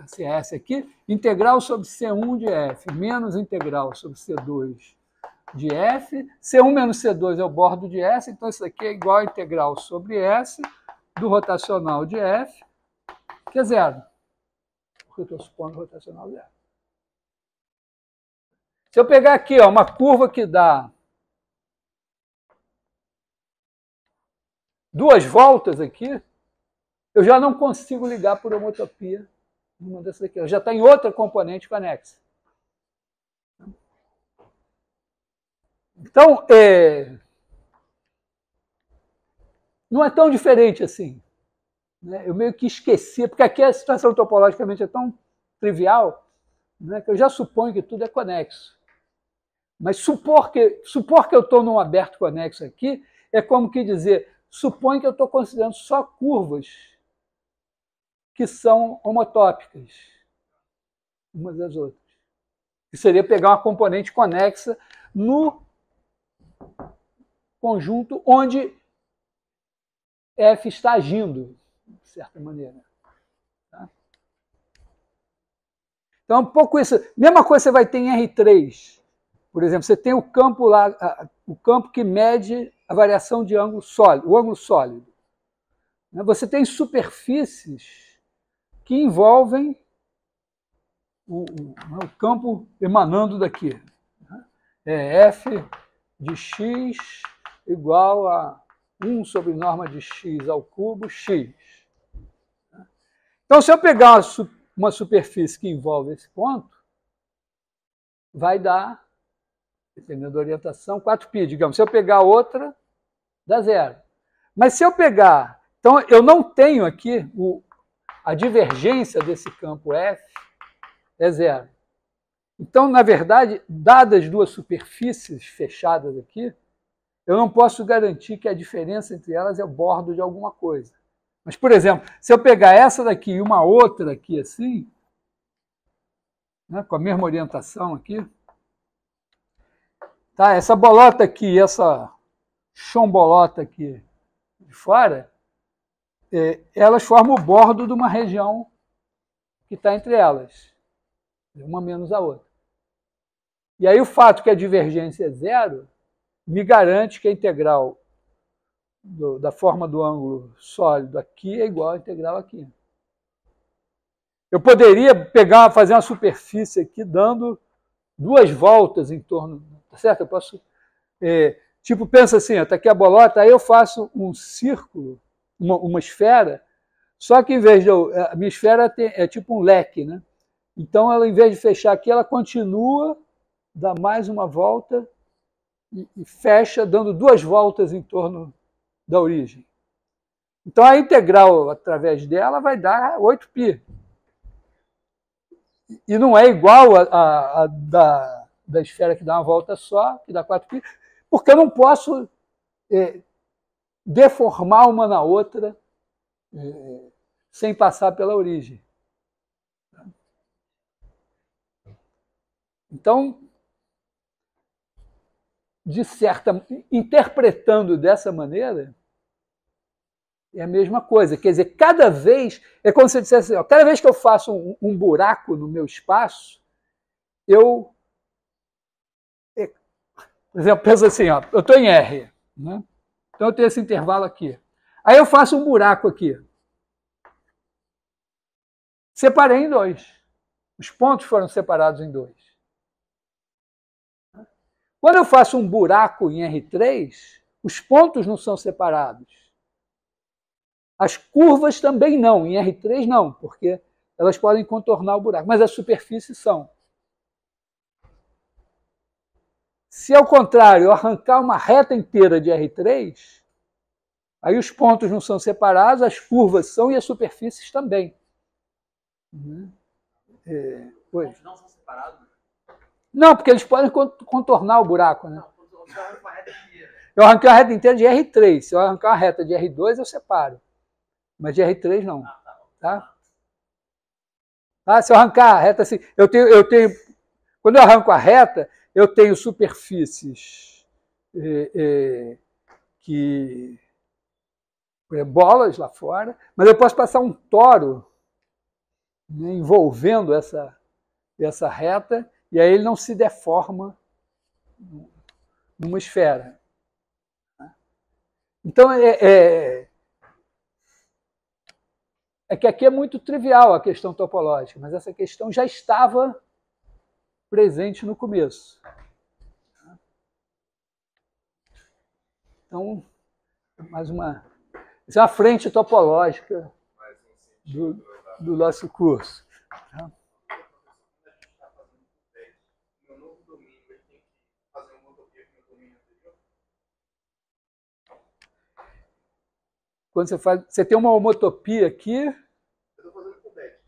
[SPEAKER 1] se é essa aqui, integral sobre C1 de F menos integral sobre C2 de F. C1 menos C2 é o bordo de S, então isso aqui é igual a integral sobre S do rotacional de F, que é zero. Porque eu estou supondo rotacional zero. Se eu pegar aqui ó, uma curva que dá 2 voltas aqui, eu já não consigo ligar por homotopia numa dessas aqui. Ela já está em outra componente conexa. Então, não é tão diferente assim. Né? Eu meio que esqueci, porque aqui a situação topologicamente é tão trivial, né, que eu já suponho que tudo é conexo. Mas supor que eu estou num aberto conexo aqui é como que dizer, supõe que eu estou considerando só curvas que são homotópicas umas das outras. Que seria pegar uma componente conexa no conjunto onde F está agindo, de certa maneira. Tá? Então, um pouco isso. Mesma coisa você vai ter em R3. Por exemplo, você tem o campo lá, o campo que mede a variação de ângulo sólido, o ângulo sólido. Você tem superfícies que envolvem o campo emanando daqui. É F de x igual a 1 sobre norma de x ao cubo, x. Então, se eu pegar uma superfície que envolve esse ponto, vai dar, dependendo da orientação, 4π, digamos. Se eu pegar outra, dá zero. Mas se eu pegar... Então, eu não tenho aqui a divergência desse campo F é zero. Então, na verdade, dadas duas superfícies fechadas aqui, eu não posso garantir que a diferença entre elas é o bordo de alguma coisa. Mas, por exemplo, se eu pegar essa daqui e uma outra aqui assim, né, com a mesma orientação aqui, tá, essa bolota aqui, essa chombolota aqui de fora, elas formam o bordo de uma região que está entre elas, uma menos a outra. E aí o fato que a divergência é zero me garante que a integral da forma do ângulo sólido aqui é igual à integral aqui. Eu poderia fazer uma superfície aqui dando 2 voltas em torno, tá certo? Eu posso, tipo, pensa assim, está aqui a bolota, aí eu faço um círculo, uma esfera, só que em vez de a minha esfera é tipo um leque, né? Então, ela, em vez de fechar aqui, ela continua, dá mais uma volta e fecha, dando 2 voltas em torno da origem. Então, a integral através dela vai dar 8π. E não é igual a da esfera que dá uma volta só, que dá 4π, porque eu não posso deformar uma na outra sem passar pela origem. Então, interpretando dessa maneira, é a mesma coisa. Quer dizer, cada vez, é como se eu dissesse assim, ó, cada vez que eu faço um buraco no meu espaço, por exemplo, pensa assim, ó, eu estou em R, né? Então eu tenho esse intervalo aqui. Aí eu faço um buraco aqui. Separei em 2. Os pontos foram separados em 2. Quando eu faço um buraco em R3, os pontos não são separados. As curvas também não, em R3 não, porque elas podem contornar o buraco, mas as superfícies são. Se ao contrário eu arrancar uma reta inteira de R3, aí os pontos não são separados, as curvas são e as superfícies também.
[SPEAKER 3] Os não são separados?
[SPEAKER 1] Não, porque eles podem contornar o buraco, né?
[SPEAKER 3] Não, você arranca uma reta inteira.
[SPEAKER 1] Eu arranquei uma reta inteira de R3. Se eu arrancar uma reta de R2, eu separo. Mas de R3 não. Tá? Se eu arrancar a reta assim, eu tenho. Quando eu arranco a reta, eu tenho superfícies que. bolas lá fora, mas eu posso passar um toro, né, envolvendo essa reta, e aí ele não se deforma numa esfera. Então, é que aqui é muito trivial a questão topológica, mas essa questão já estava presente no começo. Então, isso é uma frente topológica do nosso curso. Quando você tem uma homotopia aqui.
[SPEAKER 3] Eu estou fazendo pullback.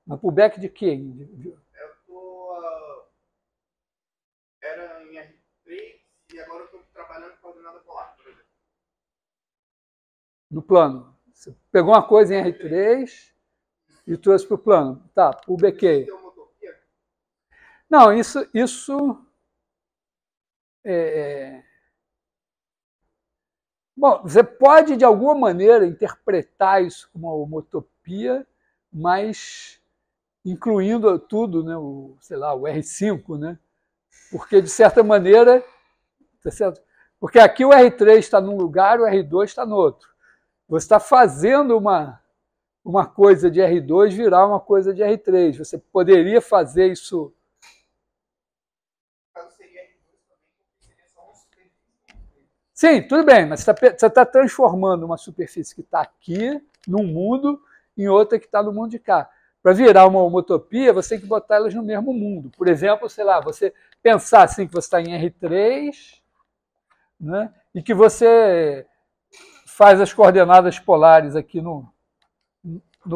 [SPEAKER 1] Mas pullback de quê?
[SPEAKER 3] Eu estou. Era em R3 e agora eu estou trabalhando com coordenada polar, por exemplo.
[SPEAKER 1] No plano. Você pegou uma coisa em R3 e trouxe para o plano. Tá, pullbackei.
[SPEAKER 3] Tem homotopia?
[SPEAKER 1] Não, isso Bom, você pode, de alguma maneira, interpretar isso como uma homotopia, mas incluindo tudo, né, o R5, né? Porque, de certa maneira, tá certo? Porque aqui o R3 está num lugar, o R2 está no outro. Você está fazendo uma coisa de R2 virar uma coisa de R3. Você poderia fazer isso. Sim, tudo bem, mas você está transformando uma superfície que está aqui, num mundo, em outra que está no mundo de cá. Para virar uma homotopia, você tem que botar elas no mesmo mundo. Por exemplo, sei lá, você pensar assim que você está em R3, né, e que você faz as coordenadas polares aqui no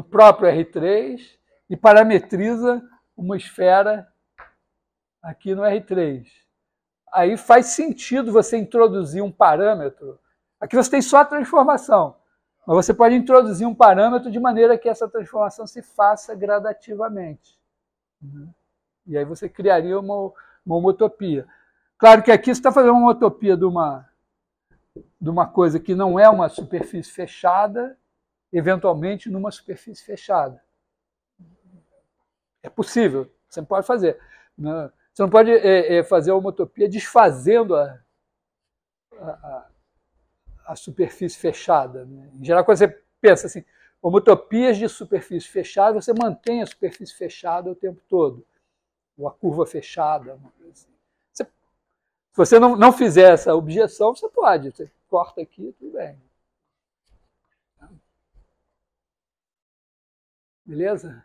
[SPEAKER 1] próprio R3 e parametriza uma esfera aqui no R3. Aí faz sentido você introduzir um parâmetro. Aqui você tem só a transformação, mas você pode introduzir um parâmetro de maneira que essa transformação se faça gradativamente. E aí você criaria uma homotopia. Claro que aqui você está fazendo uma homotopia de uma coisa que não é uma superfície fechada, eventualmente numa superfície fechada. É possível, você pode fazer. Você não pode fazer a homotopia desfazendo a superfície fechada. Né? Em geral, quando você pensa assim, homotopias de superfície fechada, você mantém a superfície fechada o tempo todo. Ou a curva fechada. Uma coisa assim. Se você não fizer essa objeção, você pode. Você corta aqui, tudo bem. Beleza?